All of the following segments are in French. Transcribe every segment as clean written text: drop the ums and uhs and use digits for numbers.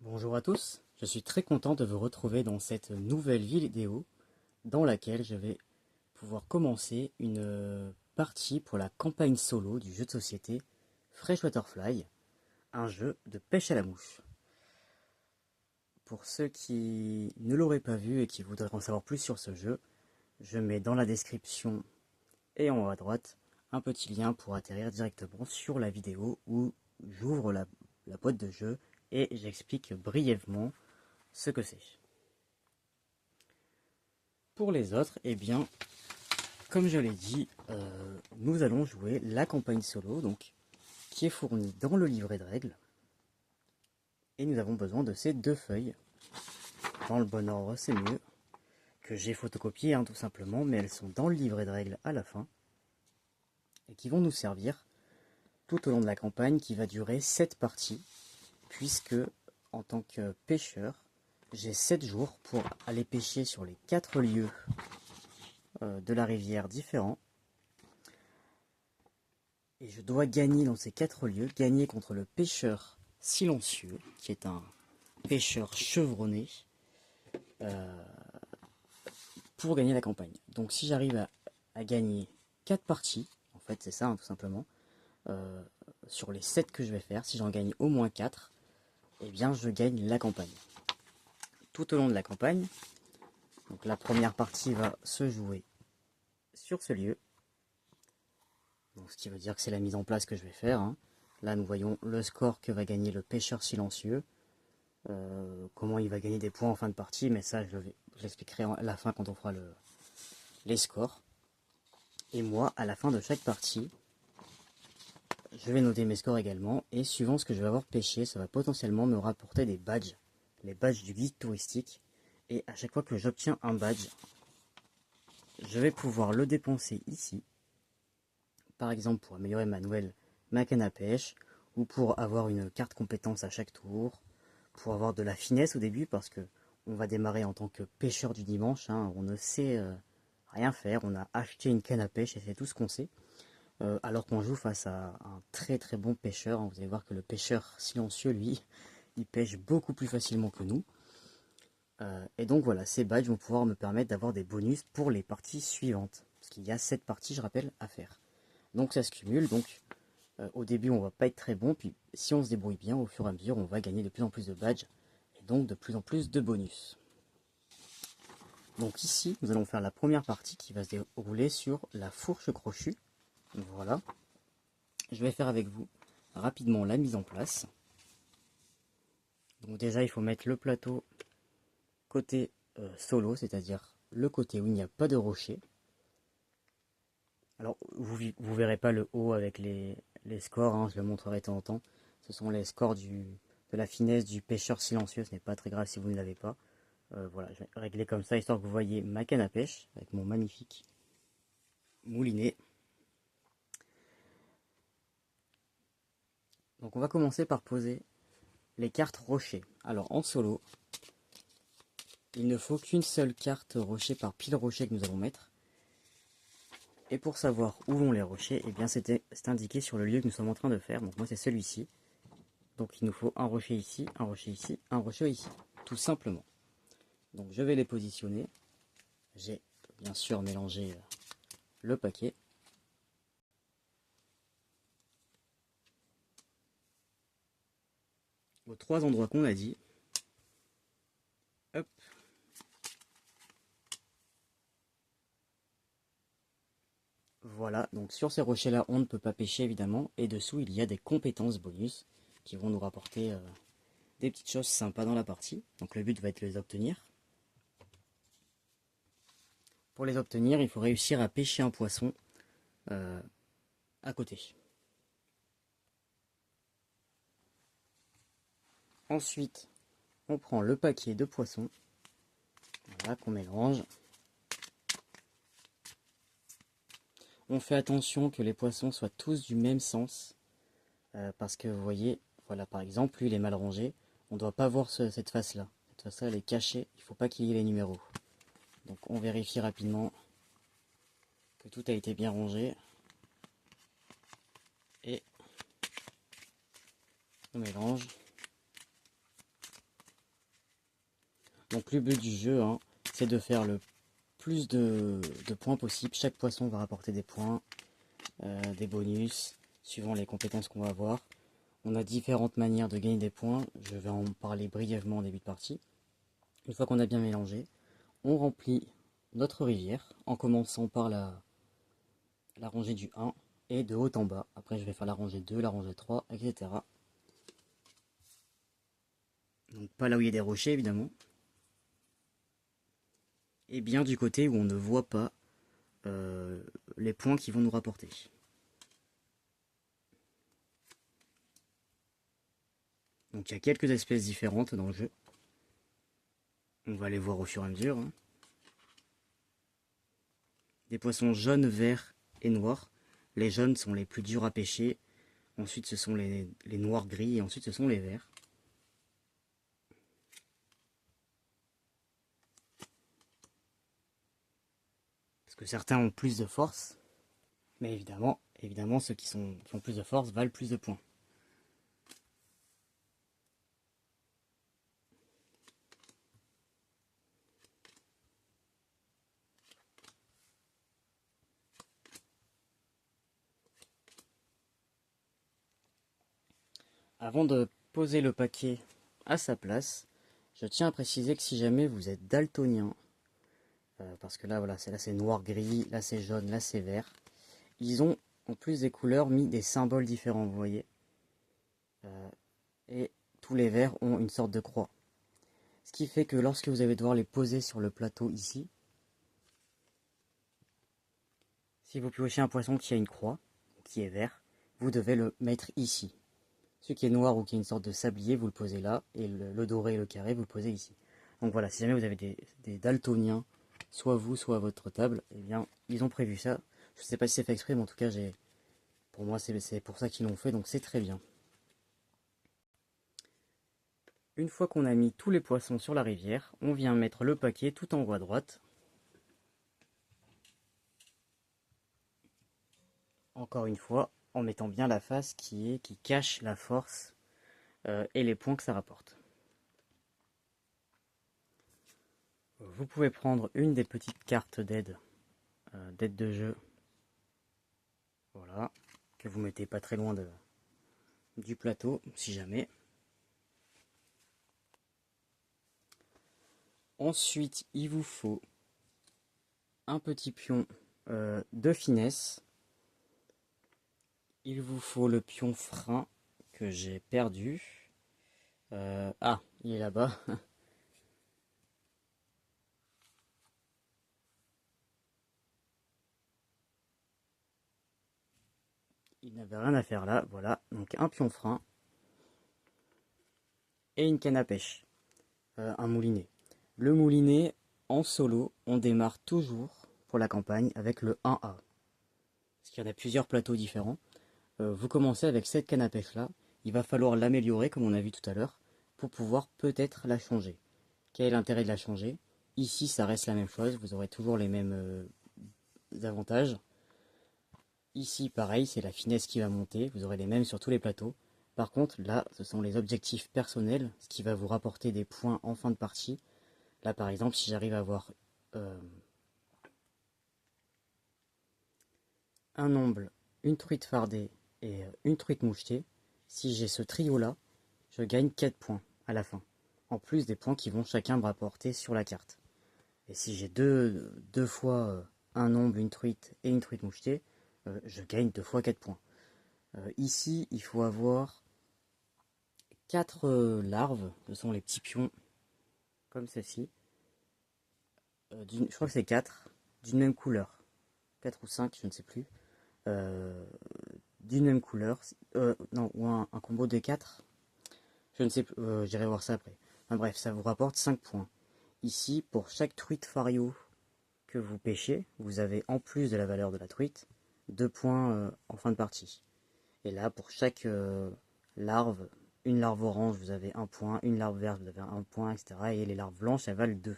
Bonjour à tous, je suis très content de vous retrouver dans cette nouvelle vidéo dans laquelle je vais pouvoir commencer une partie pour la campagne solo du jeu de société Freshwater Fly, un jeu de pêche à la mouche. Pour ceux qui ne l'auraient pas vu et qui voudraient en savoir plus sur ce jeu, je mets dans la description et en haut à droite un petit lien pour atterrir directement sur la vidéo où j'ouvre la boîte de jeu et j'explique brièvement ce que c'est. Pour les autres, eh bien, comme je l'ai dit, nous allons jouer la campagne solo, donc qui est fournie dans le livret de règles. Et nous avons besoin de ces deux feuilles. Dans le bon ordre, c'est mieux. Que j'ai photocopié, tout simplement, mais elles sont dans le livret de règles à la fin. Et qui vont nous servir tout au long de la campagne, qui va durer 7 parties. Puisque, en tant que pêcheur, j'ai 7 jours pour aller pêcher sur les 4 lieux de la rivière différents. Et je dois gagner dans ces 4 lieux, gagner contre le pêcheur silencieux, qui est un pêcheur chevronné, pour gagner la campagne. Donc si j'arrive à gagner 4 parties, en fait c'est ça tout simplement, sur les 7 que je vais faire, si j'en gagne au moins 4, eh bien je gagne la campagne. Tout au long de la campagne, donc la première partie va se jouer sur ce lieu, donc ce qui veut dire que c'est la mise en place que je vais faire. Là nous voyons le score que va gagner le pêcheur silencieux, comment il va gagner des points en fin de partie, mais ça je l'expliquerai à la fin quand on fera les scores. Et moi, à la fin de chaque partie, je vais noter mes scores également, et suivant ce que je vais avoir pêché, ça va potentiellement me rapporter des badges, les badges du guide touristique, et à chaque fois que j'obtiens un badge, je vais pouvoir le dépenser ici, par exemple pour améliorer ma canne à pêche, ou pour avoir une carte compétence à chaque tour, pour avoir de la finesse au début, parce que on va démarrer en tant que pêcheur du dimanche, on ne sait rien faire, on a acheté une canne à pêche et c'est tout ce qu'on sait. Alors qu'on joue face à un très très bon pêcheur. Vous allez voir que le pêcheur silencieux, lui, il pêche beaucoup plus facilement que nous. Et donc voilà, ces badges vont pouvoir me permettre d'avoir des bonus pour les parties suivantes. Parce qu'il y a 7 parties, je rappelle, à faire. Donc ça se cumule, donc au début on va pas être très bon, puis si on se débrouille bien, au fur et à mesure on va gagner de plus en plus de badges, et donc de plus en plus de bonus. Donc ici, nous allons faire la première partie qui va se dérouler sur la fourche crochue. Voilà. Je vais faire avec vous rapidement la mise en place. Donc déjà, il faut mettre le plateau côté solo, c'est-à-dire le côté où il n'y a pas de rocher. Alors, vous verrez pas le haut avec les scores, je le montrerai de temps en temps. Ce sont les scores de la finesse du pêcheur silencieux, ce n'est pas très grave si vous ne l'avez pas. Voilà, je vais régler comme ça, histoire que vous voyez ma canne à pêche, avec mon magnifique moulinet. Donc on va commencer par poser les cartes rochers. Alors en solo, il ne faut qu'une seule carte rocher par pile rocher que nous allons mettre. Et pour savoir où vont les rochers, eh bien c'est indiqué sur le lieu que nous sommes en train de faire. Donc moi c'est celui-ci. Donc il nous faut un rocher ici, un rocher ici, un rocher ici. Tout simplement. Donc je vais les positionner. J'ai bien sûr mélangé le paquet. Aux 3 endroits qu'on a dit. Hop. Voilà, donc sur ces rochers-là, on ne peut pas pêcher évidemment. Et dessous, il y a des compétences bonus qui vont nous rapporter des petites choses sympas dans la partie. Donc le but va être de les obtenir. Pour les obtenir, il faut réussir à pêcher un poisson à côté. Ensuite, on prend le paquet de poissons, voilà, qu'on mélange. On fait attention que les poissons soient tous du même sens, parce que vous voyez, voilà, par exemple, lui il est mal rangé, on ne doit pas voir cette face-là. Cette face-là, elle est cachée, il ne faut pas qu'il y ait les numéros. Donc on vérifie rapidement que tout a été bien rangé. Et on mélange. Donc le but du jeu, hein, c'est de faire le plus de points possible. Chaque poisson va rapporter des points, des bonus, suivant les compétences qu'on va avoir. On a différentes manières de gagner des points. Je vais en parler brièvement en début de partie. Une fois qu'on a bien mélangé, on remplit notre rivière en commençant par la rangée du 1 et de haut en bas. Après je vais faire la rangée 2, la rangée 3, etc. Donc pas là où il y a des rochers évidemment. Et bien du côté où on ne voit pas les points qui vont nous rapporter. Donc il y a quelques espèces différentes dans le jeu. On va les voir au fur et à mesure. Hein. Des poissons jaunes, verts et noirs. Les jaunes sont les plus durs à pêcher. Ensuite ce sont les noirs gris et ensuite ce sont les verts. Parce que certains ont plus de force. Mais évidemment ceux qui ont plus de force valent plus de points. Avant de poser le paquet à sa place, je tiens à préciser que si jamais vous êtes daltonien, parce que là voilà, là c'est noir-gris, là c'est jaune, là c'est vert, ils ont en plus des couleurs mis des symboles différents, vous voyez. Et tous les verts ont une sorte de croix. Ce qui fait que lorsque vous allez devoir les poser sur le plateau ici, si vous piochez un poisson qui a une croix, qui est vert, vous devez le mettre ici. Ce qui est noir ou qui est une sorte de sablier, vous le posez là, et le doré et le carré, vous le posez ici. Donc voilà, si jamais vous avez des daltoniens, soit vous, soit à votre table, eh bien, ils ont prévu ça. Je ne sais pas si c'est fait exprès, mais en tout cas, pour moi, c'est pour ça qu'ils l'ont fait, donc c'est très bien. Une fois qu'on a mis tous les poissons sur la rivière, on vient mettre le paquet tout en haut à droite. Encore une fois, en mettant bien la face qui cache la force et les points que ça rapporte. Vous pouvez prendre une des petites cartes d'aide de jeu. Voilà, que vous mettez pas très loin du plateau, si jamais. Ensuite, il vous faut un petit pion de finesse. Il vous faut le pion frein que j'ai perdu. Ah, il est là-bas. Il n'avait rien à faire là, voilà. Donc un pion frein et une canne à pêche. Un moulinet. Le moulinet, en solo, on démarre toujours pour la campagne avec le 1A. Parce qu'il y en a plusieurs plateaux différents. Vous commencez avec cette canne à pêche là. Il va falloir l'améliorer comme on a vu tout à l'heure pour pouvoir peut-être la changer. Quel est l'intérêt de la changer? Ici ça reste la même chose, vous aurez toujours les mêmes avantages. Ici pareil, c'est la finesse qui va monter, vous aurez les mêmes sur tous les plateaux. Par contre là, ce sont les objectifs personnels, ce qui va vous rapporter des points en fin de partie. Là par exemple, si j'arrive à avoir un omble, une truite fardée et une truite mouchetée, si j'ai ce trio là, je gagne 4 points à la fin. En plus des points qui vont chacun me rapporter sur la carte. Et si j'ai deux fois un omble, une truite et une truite mouchetée, je gagne 2 fois 4 points. Ici, il faut avoir 4 larves, ce sont les petits pions, comme ceci. Je crois que c'est 4, d'une même couleur. 4 ou 5, je ne sais plus. D'une même couleur. Non, ou un combo de 4. Je ne sais plus, j'irai voir ça après. Enfin, bref, ça vous rapporte 5 points. Ici, pour chaque truite fario que vous pêchez, vous avez en plus de la valeur de la truite, 2 points en fin de partie. Et là, pour chaque larve, une larve orange, vous avez 1 point, une larve verte, vous avez 1 point, etc. Et les larves blanches, elles valent 2.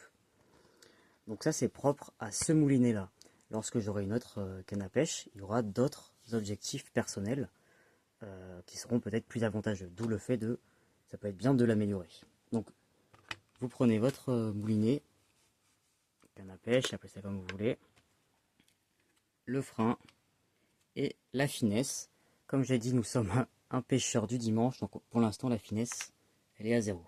Donc ça, c'est propre à ce moulinet-là. Lorsque j'aurai une autre canne à pêche, il y aura d'autres objectifs personnels qui seront peut-être plus avantageux. D'où le fait ça peut être bien de l'améliorer. Donc, vous prenez votre moulinet, canne à pêche, appelez ça comme vous voulez, le frein et la finesse. Comme j'ai dit, nous sommes un pêcheur du dimanche, donc pour l'instant la finesse, elle est à 0.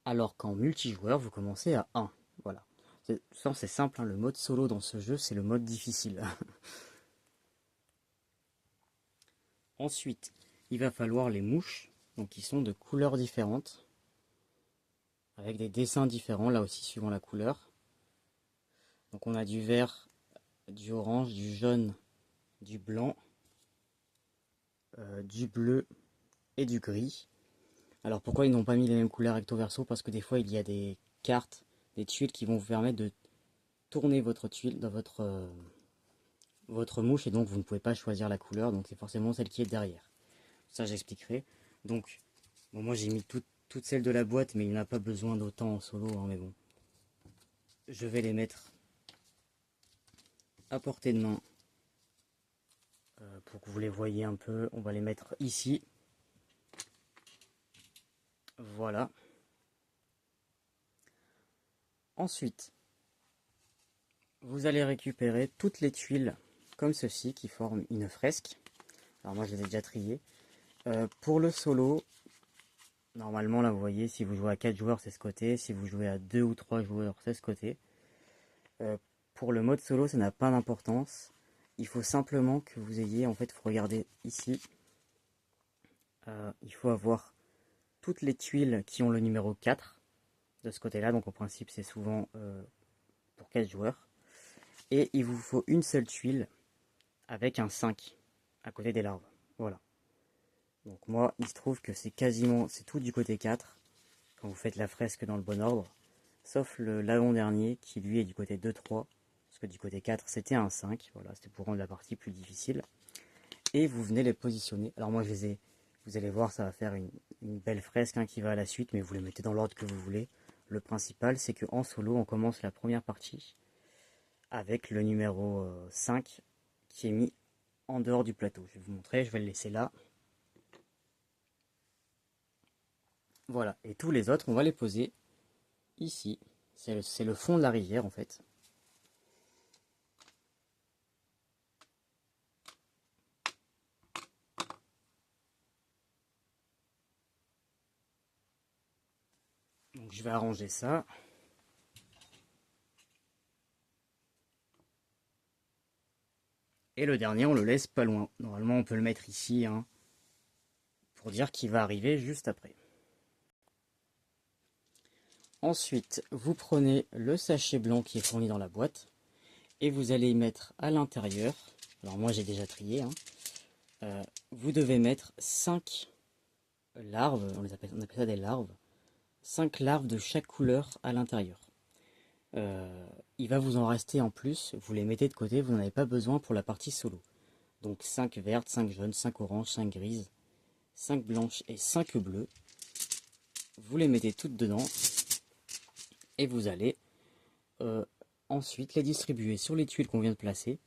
Alors qu'en multijoueur, vous commencez à 1. Voilà. C'est simple, hein, le mode solo dans ce jeu, c'est le mode difficile. Ensuite, il va falloir les mouches, donc qui sont de couleurs différentes, avec des dessins différents, là aussi suivant la couleur. Donc on a du vert, du orange, du jaune, du blanc, du bleu et du gris. Alors pourquoi ils n'ont pas mis les mêmes couleurs recto verso? Parce que des fois il y a des cartes, des tuiles qui vont vous permettre de tourner votre tuile dans votre mouche et donc vous ne pouvez pas choisir la couleur, donc c'est forcément celle qui est derrière. Ça j'expliquerai. Donc bon, moi j'ai mis toutes celles de la boîte, mais il n'y en a pas besoin d'autant en solo, hein, mais bon. Je vais les mettre à portée de main pour que vous les voyez un peu. On va les mettre ici. Voilà. Ensuite, vous allez récupérer toutes les tuiles comme ceci qui forment une fresque. Alors moi je les ai déjà triées. Pour le solo, normalement là vous voyez, si vous jouez à 4 joueurs c'est ce côté, si vous jouez à 2 ou 3 joueurs c'est ce côté. Pour le mode solo ça n'a pas d'importance. Il faut simplement que vous ayez, en fait, faut regarder ici. Il faut avoir toutes les tuiles qui ont le numéro 4 de ce côté-là. Donc, au principe, c'est souvent pour 4 joueurs. Et il vous faut une seule tuile avec un 5 à côté des larves. Voilà. Donc, moi, il se trouve que c'est tout du côté 4 quand vous faites la fresque dans le bon ordre. Sauf l'avant-dernier qui, lui, est du côté 2-3. Parce que du côté 4, c'était un 5. Voilà, c'était pour rendre la partie plus difficile. Et vous venez les positionner. Alors moi je les ai, vous allez voir, ça va faire une belle fresque hein, qui va à la suite, mais vous les mettez dans l'ordre que vous voulez. Le principal c'est qu'en solo on commence la première partie avec le numéro 5 qui est mis en dehors du plateau. Je vais vous montrer, je vais le laisser là. Voilà, et tous les autres on va les poser ici. C'est le fond de la rivière en fait. Donc je vais arranger ça. Et le dernier, on le laisse pas loin. Normalement, on peut le mettre ici, hein, pour dire qu'il va arriver juste après. Ensuite, vous prenez le sachet blanc qui est fourni dans la boîte et vous allez y mettre à l'intérieur. Alors moi, j'ai déjà trié. Hein, vous devez mettre 5 larves, on appelle ça des larves. 5 larves de chaque couleur à l'intérieur. Il va vous en rester en plus, vous les mettez de côté, vous n'en avez pas besoin pour la partie solo. Donc 5 vertes, 5 jaunes, 5 oranges, 5 grises, 5 blanches et 5 bleues. Vous les mettez toutes dedans et vous allez ensuite les distribuer sur les tuiles qu'on vient de placer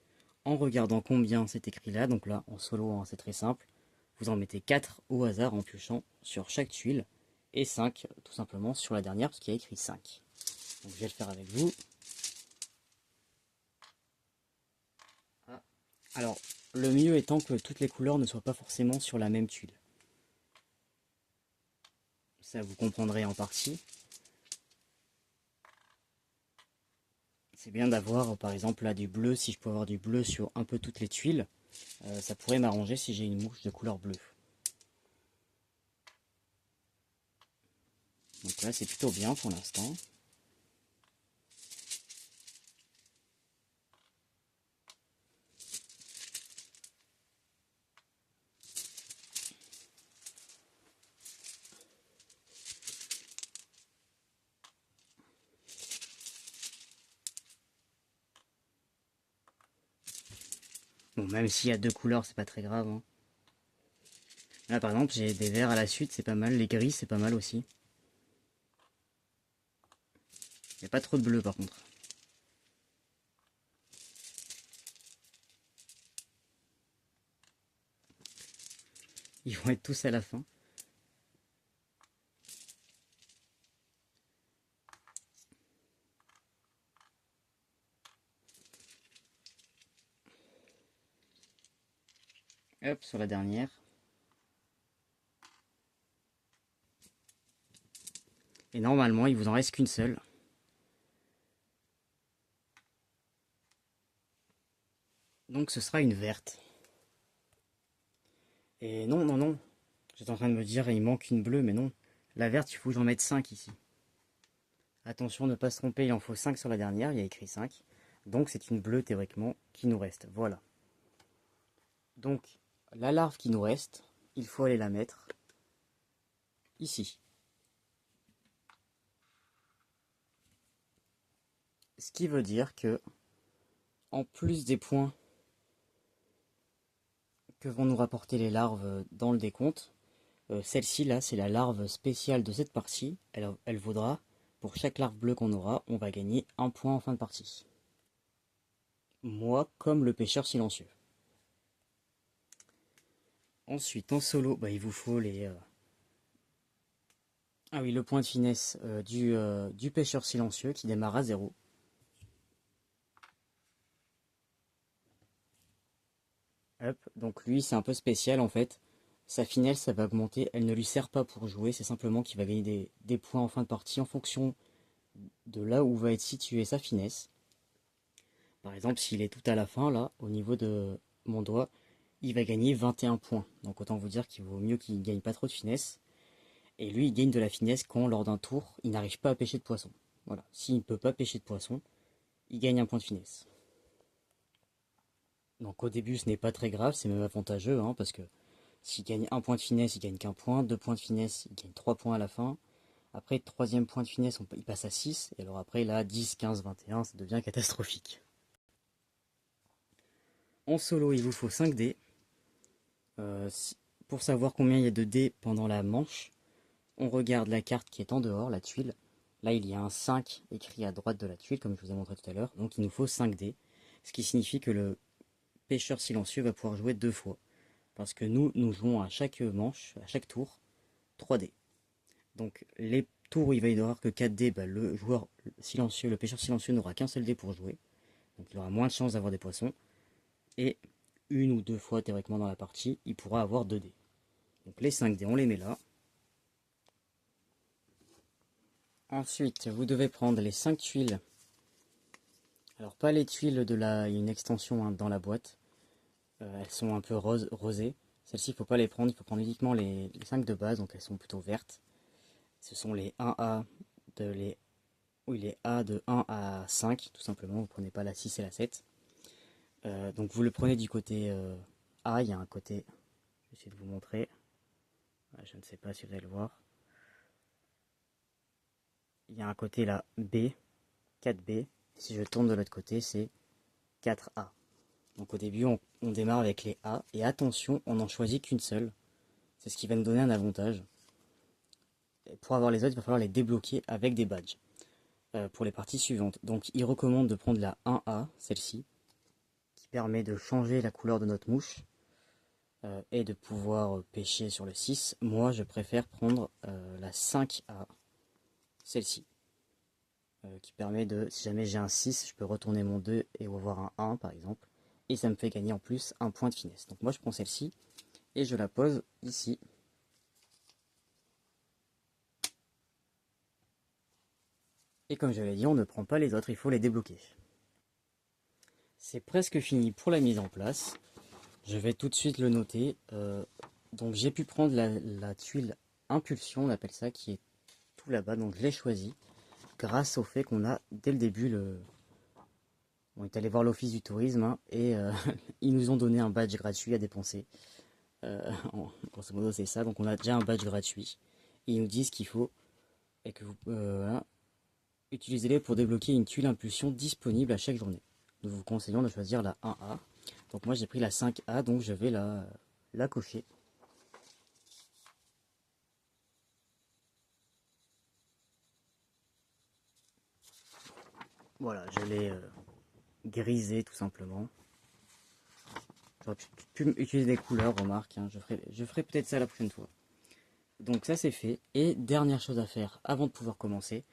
en regardant combien c'est écrit là. Donc là en solo hein, c'est très simple, vous en mettez 4 au hasard en piochant sur chaque tuile et 5 tout simplement sur la dernière parce qu'il y a écrit 5. Donc je vais le faire avec vous. Alors le mieux étant que toutes les couleurs ne soient pas forcément sur la même tuile. Ça vous comprendrez en partie. C'est bien d'avoir par exemple là du bleu, si je peux avoir du bleu sur un peu toutes les tuiles, ça pourrait m'arranger si j'ai une mouche de couleur bleue. Donc là c'est plutôt bien pour l'instant. Bon, même s'il y a 2 couleurs, c'est pas très grave. Hein. Là, par exemple, j'ai des verts à la suite, c'est pas mal. Les gris, c'est pas mal aussi. Il n'y a pas trop de bleu, par contre. Ils vont être tous à la fin. Hop, sur la dernière. Et normalement, il vous en reste qu'une seule. Donc ce sera une verte. Et non, non, non. J'étais en train de me dire, il manque une bleue, mais non. La verte, il faut que j'en mette 5 ici. Attention, ne pas se tromper, il en faut 5 sur la dernière, il y a écrit 5. Donc c'est une bleue théoriquement qui nous reste. Voilà. Donc la larve qui nous reste, il faut aller la mettre ici. Ce qui veut dire que, en plus des points que vont nous rapporter les larves dans le décompte, celle-ci là, c'est la larve spéciale de cette partie. Elle vaudra, pour chaque larve bleue qu'on aura, on va gagner un point en fin de partie. Moi, comme le pêcheur silencieux. Ensuite, en solo, bah, il vous faut les... Ah oui, le point de finesse du pêcheur silencieux qui démarre à 0. Hop, donc lui, c'est un peu spécial en fait. Sa finesse, ça va augmenter. Elle ne lui sert pas pour jouer, c'est simplement qu'il va gagner des points en fin de partie en fonction de là où va être située sa finesse. Par exemple, s'il est tout à la fin, là, au niveau de mon doigt, il va gagner 21 points. Donc autant vous dire qu'il vaut mieux qu'il gagne pas trop de finesse. Et lui, il gagne de la finesse quand, lors d'un tour, il n'arrive pas à pêcher de poisson. Voilà, s'il ne peut pas pêcher de poisson, il gagne un point de finesse. Donc au début, ce n'est pas très grave, c'est même avantageux, hein, parce que s'il gagne un point de finesse, il gagne qu'un point, deux points de finesse, il gagne 3 points à la fin. Après, troisième point de finesse, il passe à 6, et alors après, là, 10, 15, 21, ça devient catastrophique. En solo, il vous faut 5 dés. Pour savoir combien il y a de dés pendant la manche, on regarde la carte qui est en dehors, la tuile. Là, il y a un 5 écrit à droite de la tuile, comme je vous ai montré tout à l'heure. Donc, il nous faut 5 dés. Ce qui signifie que le pêcheur silencieux va pouvoir jouer 2 fois. Parce que nous jouons à chaque manche, à chaque tour, 3 dés. Donc, les tours où il va y avoir que 4 dés, bah, le joueur silencieux, le pêcheur silencieux n'aura qu'un seul dé pour jouer. Donc, il aura moins de chances d'avoir des poissons. Et une ou deux fois, théoriquement, dans la partie, il pourra avoir 2 dés. Donc, les 5 dés, on les met là. Ensuite, vous devez prendre les 5 tuiles. Alors, pas les tuiles de la... Il y a une extension, hein, dans la boîte. Elles sont un peu rosées. Celles-ci, il ne faut pas les prendre. Il faut prendre uniquement les 5 de base. Donc, elles sont plutôt vertes. Ce sont les 1A, les A de 1 à 5, tout simplement. Vous ne prenez pas la 6 et la 7. Donc, vous le prenez du côté A. Il y a un côté... Je vais essayer de vous montrer. Je ne sais pas si vous allez le voir. Il y a un côté là B, 4B. Si je tourne de l'autre côté, c'est 4A. Donc au début, on démarre avec les A. Et attention, on n'en choisit qu'une seule. C'est ce qui va nous donner un avantage. Et pour avoir les autres, il va falloir les débloquer avec des badges. Pour les parties suivantes. Donc il recommande de prendre la 1A, celle-ci, qui permet de changer la couleur de notre mouche. Et de pouvoir pêcher sur le 6. Moi, je préfère prendre la 5A, celle-ci. Qui permet de, si jamais j'ai un 6, je peux retourner mon 2 et avoir un 1 par exemple. Et ça me fait gagner en plus un point de finesse. Donc moi je prends celle-ci et je la pose ici. Et comme je l'ai dit, on ne prend pas les autres, il faut les débloquer. C'est presque fini pour la mise en place. Je vais tout de suite le noter. Donc j'ai pu prendre la tuile impulsion, on appelle ça, qui est tout là-bas. Donc je l'ai choisi grâce au fait qu'on a dès le début On est allé voir l'office du tourisme, hein, et ils nous ont donné un badge gratuit à dépenser. Grosso modo, c'est ça. Donc, on a déjà un badge gratuit. Et ils nous disent qu'il faut et que vous voilà, utilisez-les pour débloquer une tuile impulsion disponible à chaque journée. Nous vous conseillons de choisir la 1A. Donc, moi, j'ai pris la 5A, donc je vais la cocher. Voilà, je l'ai grisé tout simplement. J'aurais pu utiliser des couleurs, remarque. Hein, je ferai peut-être ça la prochaine fois. Donc ça c'est fait. Et dernière chose à faire avant de pouvoir commencer,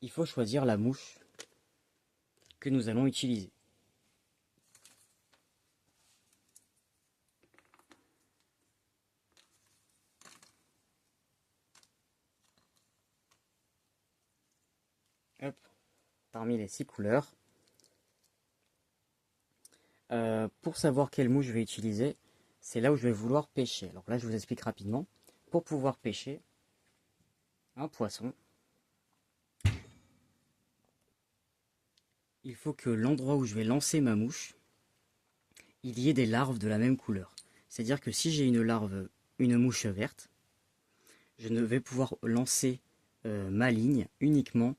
il faut choisir la mouche que nous allons utiliser. hop, parmi les 6 couleurs. Pour savoir quelle mouche je vais utiliser, c'est là où je vais vouloir pêcher. Alors là, je vous explique rapidement. Pour pouvoir pêcher un poisson, il faut que l'endroit où je vais lancer ma mouche, il y ait des larves de la même couleur. C'est-à-dire que si j'ai une mouche verte, je ne vais pouvoir lancer ma ligne uniquement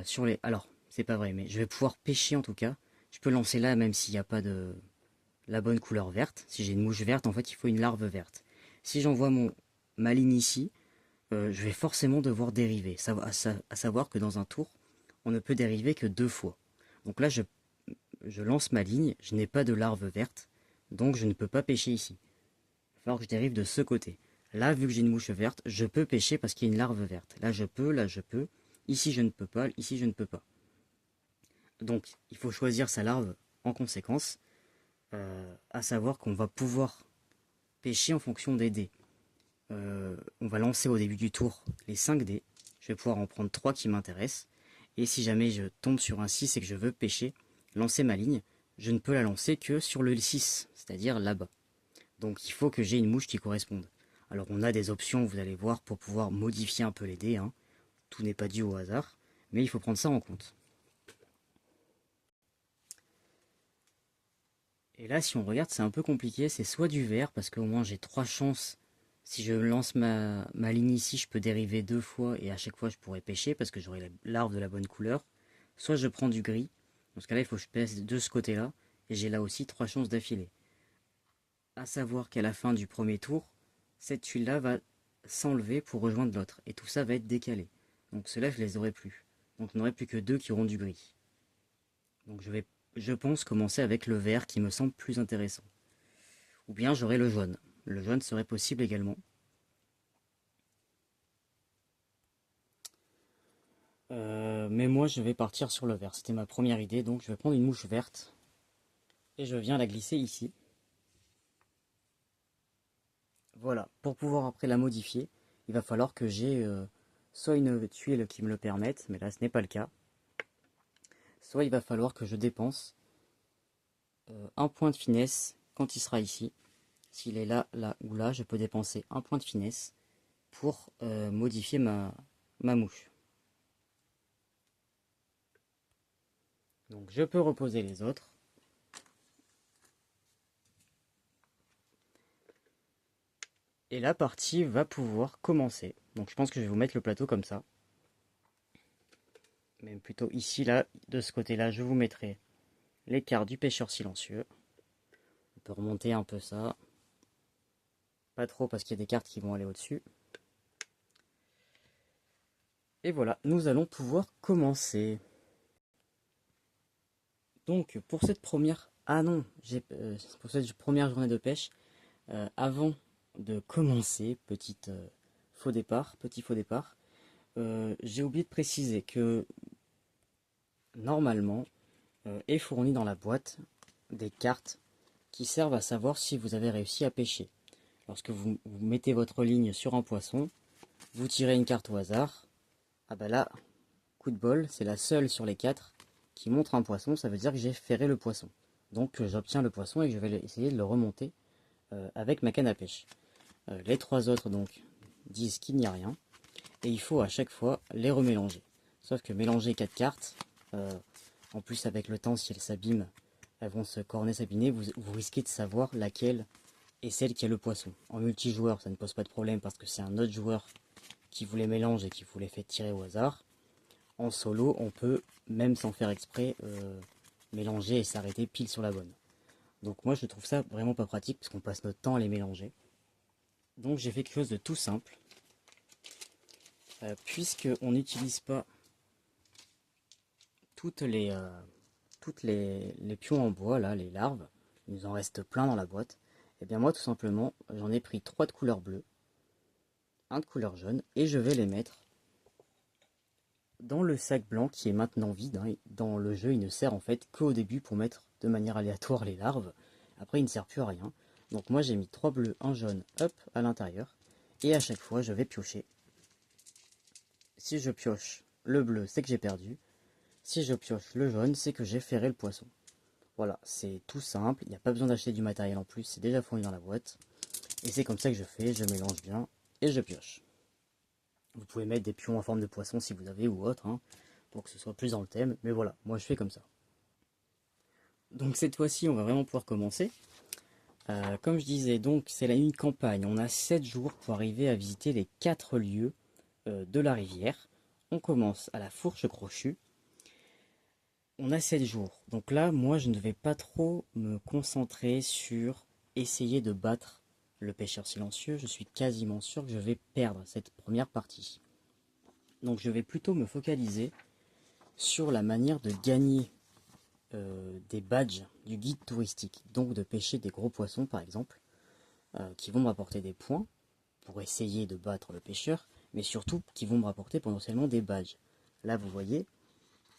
sur les... Alors, c'est pas vrai, mais je vais pouvoir pêcher en tout cas. Je peux lancer là même s'il n'y a pas de la bonne couleur verte. Si j'ai une mouche verte, en fait, il faut une larve verte. Si j'envoie ma ligne ici, je vais forcément devoir dériver. À savoir que dans un tour, on ne peut dériver que 2 fois. Donc là, je lance ma ligne, je n'ai pas de larve verte, donc je ne peux pas pêcher ici. Il va falloir que je dérive de ce côté. Là, vu que j'ai une mouche verte, je peux pêcher parce qu'il y a une larve verte. Là, je peux, là, je peux. Ici, je ne peux pas, ici, je ne peux pas. Donc, il faut choisir sa larve en conséquence, à savoir qu'on va pouvoir pêcher en fonction des dés. On va lancer au début du tour les 5 dés. Je vais pouvoir en prendre 3 qui m'intéressent. Et si jamais je tombe sur un 6 et que je veux pêcher, lancer ma ligne, je ne peux la lancer que sur le 6, c'est-à-dire là-bas. Donc il faut que j'ai une mouche qui corresponde. Alors on a des options, vous allez voir, pour pouvoir modifier un peu les dés. Hein. Tout n'est pas dû au hasard, mais il faut prendre ça en compte. Et là, si on regarde, c'est un peu compliqué. C'est soit du vert, parce qu'au moins j'ai 3 chances. Si je lance ma ligne ici, je peux dériver 2 fois, et à chaque fois je pourrais pêcher, parce que j'aurai l'arbre de la bonne couleur. Soit je prends du gris. Dans ce cas-là, il faut que je pèse de ce côté-là, et j'ai là aussi 3 chances d'affilée. À savoir qu'à la fin du premier tour, cette tuile-là va s'enlever pour rejoindre l'autre, et tout ça va être décalé. Donc ceux-là, je les aurai plus. Donc on n'aurait plus que 2 qui auront du gris. Donc je pense, commencer avec le vert qui me semble plus intéressant. Ou bien j'aurai le jaune. Le jaune serait possible également. Mais moi je vais partir sur le vert. C'était ma première idée, donc je vais prendre une mouche verte. Et je viens la glisser ici. Voilà. Pour pouvoir après la modifier, il va falloir que j'ai soit une tuile qui me le permette, mais là ce n'est pas le cas. Soit il va falloir que je dépense un point de finesse quand il sera ici. S'il est là, là ou là, je peux dépenser un point de finesse pour modifier ma mouche. Donc je peux reposer les autres. Et la partie va pouvoir commencer. Donc je pense que je vais vous mettre le plateau comme ça. Même plutôt ici, là, de ce côté-là, je vous mettrai les cartes du pêcheur silencieux. On peut remonter un peu ça. Pas trop parce qu'il y a des cartes qui vont aller au-dessus. Et voilà, nous allons pouvoir commencer. Donc pour cette première... Ah non, pour cette première journée de pêche, avant de commencer, petit faux départ, j'ai oublié de préciser que normalement est fourni dans la boîte des cartes qui servent à savoir si vous avez réussi à pêcher. Lorsque vous mettez votre ligne sur un poisson, vous tirez une carte au hasard. Ah bah là, coup de bol, c'est la seule sur les 4 qui montre un poisson, ça veut dire que j'ai ferré le poisson. Donc j'obtiens le poisson et je vais essayer de le remonter avec ma canne à pêche. Les 3 autres donc disent qu'il n'y a rien et il faut à chaque fois les remélanger. Sauf que mélanger 4 cartes, en plus avec le temps si elles s'abîment, elles vont se corner, s'abîmer, vous risquez de savoir laquelle est celle qui a le poisson. En multijoueur ça ne pose pas de problème parce que c'est un autre joueur qui vous les mélange et qui vous les fait tirer au hasard. En solo on peut, même sans faire exprès, mélanger et s'arrêter pile sur la bonne. Donc moi je trouve ça vraiment pas pratique parce qu'on passe notre temps à les mélanger. Donc j'ai fait quelque chose de tout simple. Puisque on n'utilise pas toutes les pions en bois, là, les larves, il nous en reste plein dans la boîte, et bien moi tout simplement j'en ai pris 3 de couleur bleue, un de couleur jaune, et je vais les mettre dans le sac blanc qui est maintenant vide. Hein. Dans le jeu il ne sert en fait qu'au début pour mettre de manière aléatoire les larves, après il ne sert plus à rien. Donc moi j'ai mis 3 bleus, un jaune, hop, à l'intérieur, et à chaque fois je vais piocher. Si je pioche le bleu, c'est que j'ai perdu. Si je pioche le jaune, c'est que j'ai ferré le poisson. Voilà, c'est tout simple, il n'y a pas besoin d'acheter du matériel en plus, c'est déjà fourni dans la boîte. Et c'est comme ça que je fais, je mélange bien et je pioche. Vous pouvez mettre des pions en forme de poisson si vous avez ou autre, hein, pour que ce soit plus dans le thème, mais voilà, moi je fais comme ça. Donc cette fois-ci, on va vraiment pouvoir commencer. Comme je disais, donc c'est une campagne, on a 7 jours pour arriver à visiter les 4 lieux de la rivière. On commence à la Fourche Crochue. On a 7 jours. Donc là, moi, je ne vais pas trop me concentrer sur essayer de battre le pêcheur silencieux. Je suis quasiment sûr que je vais perdre cette première partie. Donc je vais plutôt me focaliser sur la manière de gagner des badges du guide touristique. Donc de pêcher des gros poissons, par exemple, qui vont me rapporter des points pour essayer de battre le pêcheur, mais surtout qui vont me rapporter potentiellement des badges. Là, vous voyez,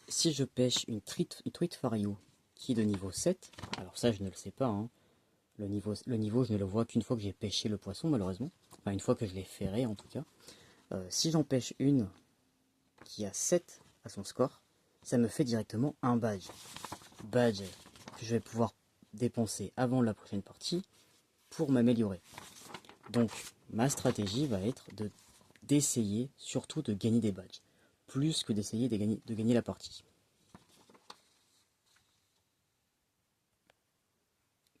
si je pêche une truite fario qui est de niveau 7, alors ça je ne le sais pas, hein. Le niveau je ne le vois qu'une fois que j'ai pêché le poisson malheureusement, enfin une fois que je l'ai ferré en tout cas. Si j'en pêche une qui a 7 à son score, ça me fait directement un badge. Badge que je vais pouvoir dépenser avant la prochaine partie pour m'améliorer. Donc ma stratégie va être d'essayer surtout de gagner des badges, plus que d'essayer de gagner la partie.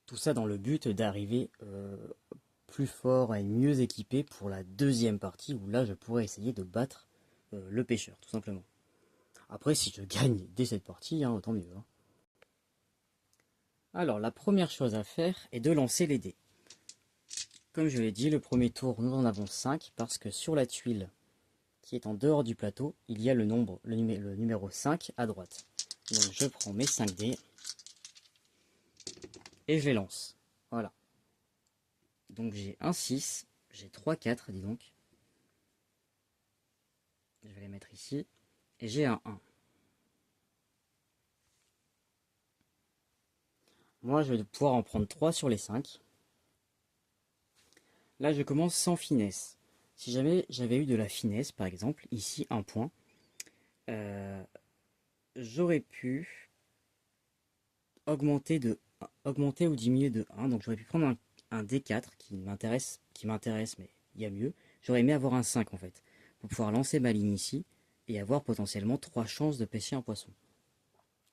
Tout ça dans le but d'arriver plus fort et mieux équipé pour la deuxième partie où là je pourrais essayer de battre le pêcheur, tout simplement. Après, si je gagne dès cette partie, hein, autant mieux. Hein. Alors, la première chose à faire est de lancer les dés. Comme je l'ai dit, le premier tour, nous en avons 5 parce que sur la tuile qui est en dehors du plateau, il y a le numéro 5 à droite. Donc je prends mes 5 dés et je les lance. Voilà. Donc j'ai un 6, j'ai 3 4, dis donc. Je vais les mettre ici. Et j'ai un 1. Moi, je vais pouvoir en prendre 3 sur les 5. Là, je commence sans finesse. Si jamais j'avais eu de la finesse, par exemple, ici, un point, j'aurais pu augmenter ou diminuer de 1. Donc j'aurais pu prendre un D4 qui m'intéresse, mais il y a mieux. J'aurais aimé avoir un 5 en fait, pour pouvoir lancer ma ligne ici et avoir potentiellement 3 chances de pêcher un poisson.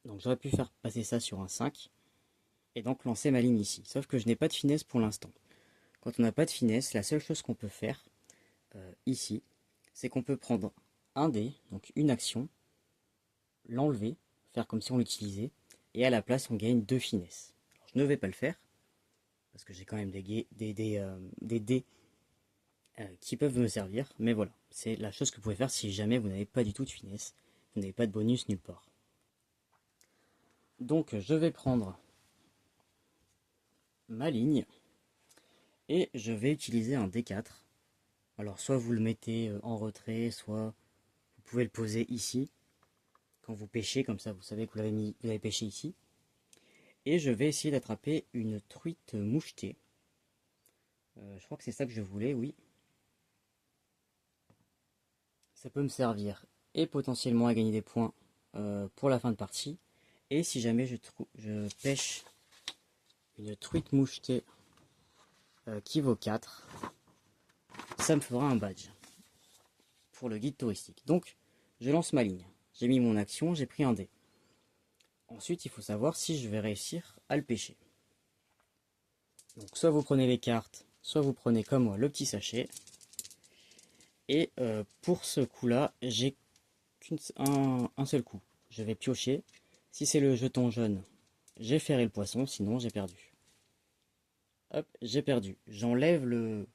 Donc j'aurais pu faire passer ça sur un 5 et donc lancer ma ligne ici. Sauf que je n'ai pas de finesse pour l'instant. Quand on n'a pas de finesse, la seule chose qu'on peut faire ici, c'est qu'on peut prendre un dé, donc une action, l'enlever, faire comme si on l'utilisait, et à la place on gagne 2 finesses. Alors, je ne vais pas le faire, parce que j'ai quand même des dés qui peuvent me servir, mais voilà, c'est la chose que vous pouvez faire si jamais vous n'avez pas du tout de finesse, vous n'avez pas de bonus nulle part. Donc je vais prendre ma ligne, et je vais utiliser un D4. Alors soit vous le mettez en retrait, soit vous pouvez le poser ici, quand vous pêchez, comme ça vous savez que vous avez pêché ici. Et je vais essayer d'attraper une truite mouchetée. Je crois que c'est ça que je voulais, oui. Ça peut me servir et potentiellement à gagner des points pour la fin de partie. Et si jamais je pêche une truite mouchetée qui vaut 4, ça me fera un badge pour le guide touristique. Donc, je lance ma ligne. J'ai mis mon action, j'ai pris un dé. Ensuite, il faut savoir si je vais réussir à le pêcher. Donc, soit vous prenez les cartes, soit vous prenez comme moi le petit sachet. Et pour ce coup-là, j'ai un seul coup. Je vais piocher. Si c'est le jeton jaune, j'ai ferré le poisson, sinon j'ai perdu. Hop, j'ai perdu. J'enlève le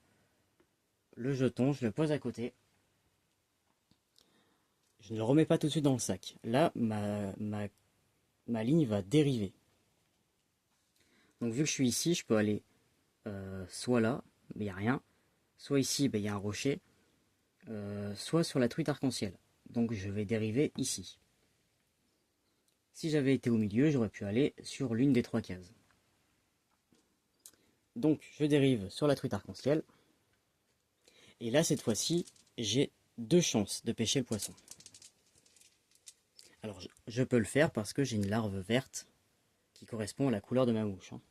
jeton, je le pose à côté. Je ne le remets pas tout de suite dans le sac. Là, ma ligne va dériver. Donc vu que je suis ici, je peux aller soit là, mais il n'y a rien. Soit ici, il y a un rocher. Soit sur la truite arc-en-ciel. Donc je vais dériver ici. Si j'avais été au milieu, j'aurais pu aller sur l'une des 3 cases. Donc je dérive sur la truite arc-en-ciel. Et là, cette fois-ci, j'ai 2 chances de pêcher le poisson. Alors je peux le faire parce que j'ai une larve verte qui correspond à la couleur de ma mouche, hein.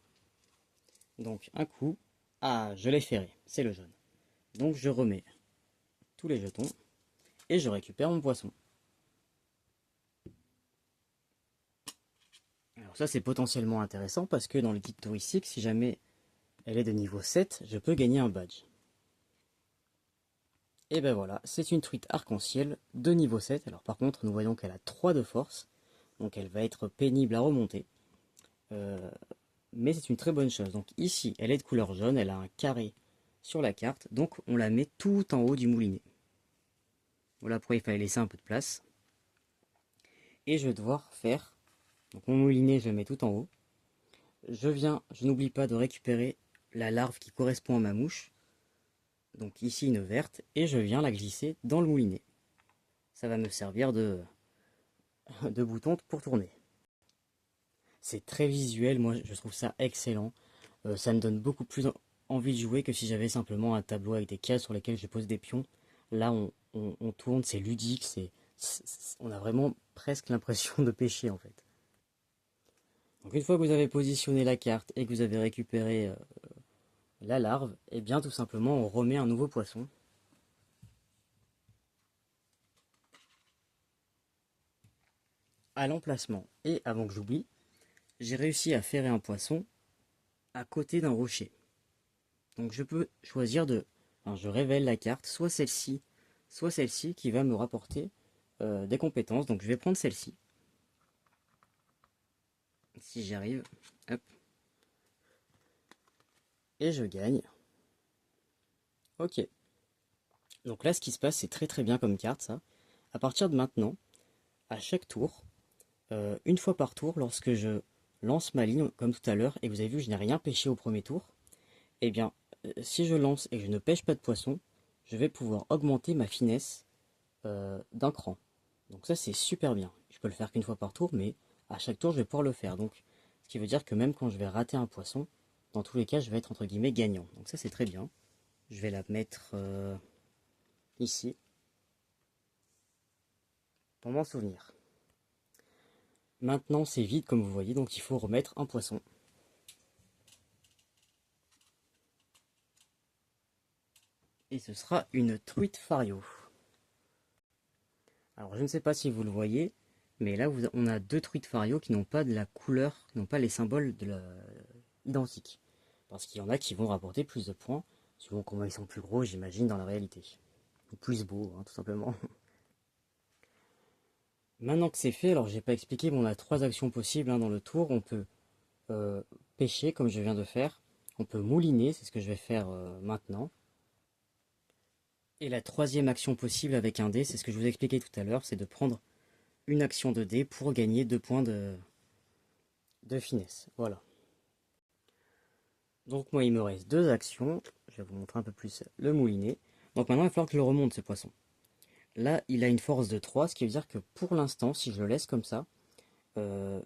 Donc un coup, ah je l'ai ferré, c'est le jaune. Donc je remets tous les jetons et je récupère mon poisson. Alors ça c'est potentiellement intéressant parce que dans le guide touristique, si jamais elle est de niveau 7, je peux gagner un badge. Et ben voilà, c'est une truite arc-en-ciel de niveau 7. Alors par contre, nous voyons qu'elle a 3 de force, donc elle va être pénible à remonter. Mais c'est une très bonne chose. Donc ici, elle est de couleur jaune, elle a un carré sur la carte, donc on la met tout en haut du moulinet. Voilà pourquoi il fallait laisser un peu de place. Et je vais devoir faire, donc mon moulinet je le mets tout en haut. Je n'oublie pas de récupérer la larve qui correspond à ma mouche. Donc ici une verte, et je viens la glisser dans le moulinet. Ça va me servir de bouton pour tourner. C'est très visuel, moi je trouve ça excellent. Ça me donne beaucoup plus envie de jouer que si j'avais simplement un tableau avec des cases sur lesquelles je pose des pions. Là on tourne, c'est ludique, on a vraiment presque l'impression de pêcher en fait. Donc une fois que vous avez positionné la carte et que vous avez récupéré la larve, et bien tout simplement on remet un nouveau poisson. À l'emplacement. Et avant que j'oublie, j'ai réussi à ferrer un poisson à côté d'un rocher. Donc je peux choisir enfin, je révèle la carte, soit celle-ci qui va me rapporter des compétences. Donc je vais prendre celle-ci. Si j'y arrive, hop. Et je gagne. Ok. Donc là ce qui se passe, c'est très très bien comme carte ça. À partir de maintenant, à chaque tour, une fois par tour, lorsque je lance ma ligne, comme tout à l'heure, et vous avez vu, je n'ai rien pêché au premier tour, eh bien, si je lance et que je ne pêche pas de poisson, je vais pouvoir augmenter ma finesse d'un cran. Donc ça c'est super bien. Je peux le faire qu'une fois par tour, mais à chaque tour je vais pouvoir le faire. Donc ce qui veut dire que même quand je vais rater un poisson, dans tous les cas je vais être entre guillemets gagnant. Donc ça c'est très bien. Je vais la mettre ici pour m'en souvenir. Maintenant c'est vide comme vous voyez, donc il faut remettre un poisson. Et ce sera une truite fario. Alors je ne sais pas si vous le voyez, mais là on a deux truites fario qui n'ont pas de la couleur, qui n'ont pas les symboles identiques. Parce qu'il y en a qui vont rapporter plus de points, suivant comment ils sont plus gros, j'imagine, dans la réalité. Ou plus beaux, hein, tout simplement. Maintenant que c'est fait, alors j'ai pas expliqué, mais on a trois actions possibles hein, dans le tour. On peut euh, pêcher, comme je viens de faire. On peut mouliner, c'est ce que je vais faire maintenant. Et la troisième action possible avec un dé, c'est ce que je vous ai expliqué tout à l'heure, c'est de prendre une action de dé pour gagner 2 points de finesse. Voilà. Donc moi il me reste deux actions. Je vais vous montrer un peu plus le moulinet. Donc maintenant il va falloir que je le remonte ce poisson. Là il a une force de 3, ce qui veut dire que pour l'instant, si je le laisse comme ça, euh,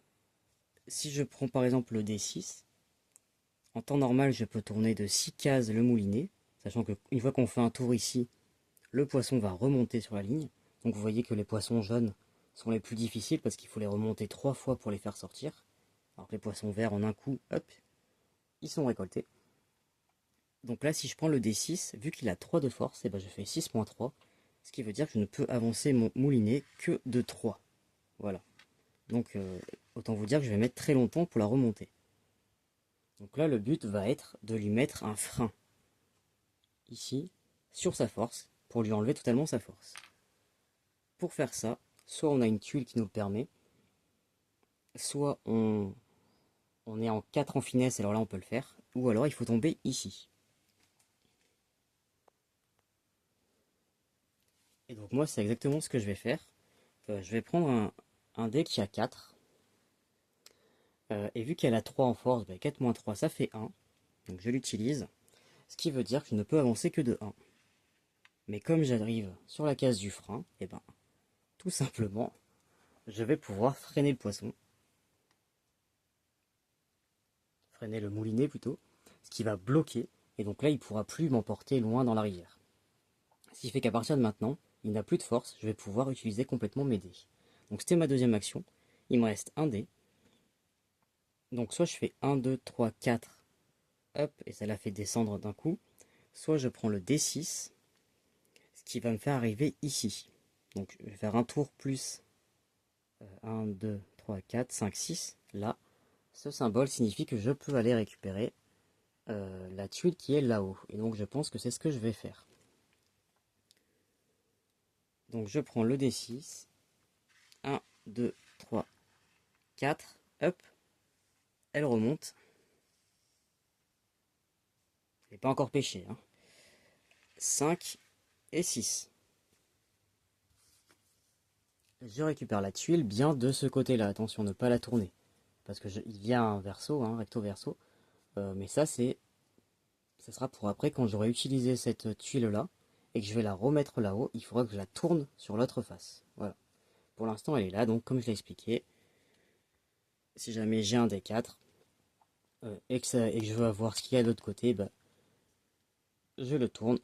si je prends par exemple le D6, en temps normal je peux tourner de 6 cases le moulinet, sachant qu'une fois qu'on fait un tour ici, le poisson va remonter sur la ligne. Donc vous voyez que les poissons jaunes sont les plus difficiles parce qu'il faut les remonter 3 fois pour les faire sortir. Alors que les poissons verts en un coup, hop, ils sont récoltés. Donc là, si je prends le D6, vu qu'il a 3 de force, et ben je fais 6,3, ce qui veut dire que je ne peux avancer mon moulinet que de 3. Voilà. Donc autant vous dire que je vais mettre très longtemps pour la remonter. Donc là, le but va être de lui mettre un frein, ici, sur sa force, pour lui enlever totalement sa force. Pour faire ça, soit on a une tuile qui nous le permet, soit on est en 4 en finesse, alors là on peut le faire, ou alors il faut tomber ici. Et donc moi c'est exactement ce que je vais faire. Je vais prendre un dé qui a 4. Et vu qu'elle a 3 en force, 4 moins 3 ça fait 1. Donc je l'utilise. Ce qui veut dire que je ne peux avancer que de 1. Mais comme j'arrive sur la case du frein, et ben tout simplement, je vais pouvoir freiner le poisson. Freiner le moulinet plutôt. Ce qui va bloquer. Et donc là il ne pourra plus m'emporter loin dans la rivière. Ce qui fait qu'à partir de maintenant, il n'a plus de force, je vais pouvoir utiliser complètement mes dés. Donc c'était ma deuxième action. Il me reste un dé. Donc soit je fais 1, 2, 3, 4, hop, et ça la fait descendre d'un coup. Soit je prends le D6, ce qui va me faire arriver ici. Donc je vais faire un tour plus 1, 2, 3, 4, 5, 6. Là, ce symbole signifie que je peux aller récupérer la tuile qui est là-haut. Et donc je pense que c'est ce que je vais faire. Donc je prends le D6. 1, 2, 3, 4. Hop. Elle remonte. Elle n'est pas encore pêchée. 5 et 6. Je récupère la tuile bien de ce côté-là. Attention, ne pas la tourner. Parce que il y a un verso, recto verso. Mais ça sera pour après quand j'aurai utilisé cette tuile-là et que je vais la remettre là-haut. Il faudra que je la tourne sur l'autre face. Voilà. Pour l'instant, elle est là. Donc, comme je l'ai expliqué, si jamais j'ai un des 4 et que je veux avoir ce qu'il y a de l'autre côté, bah, je le tourne.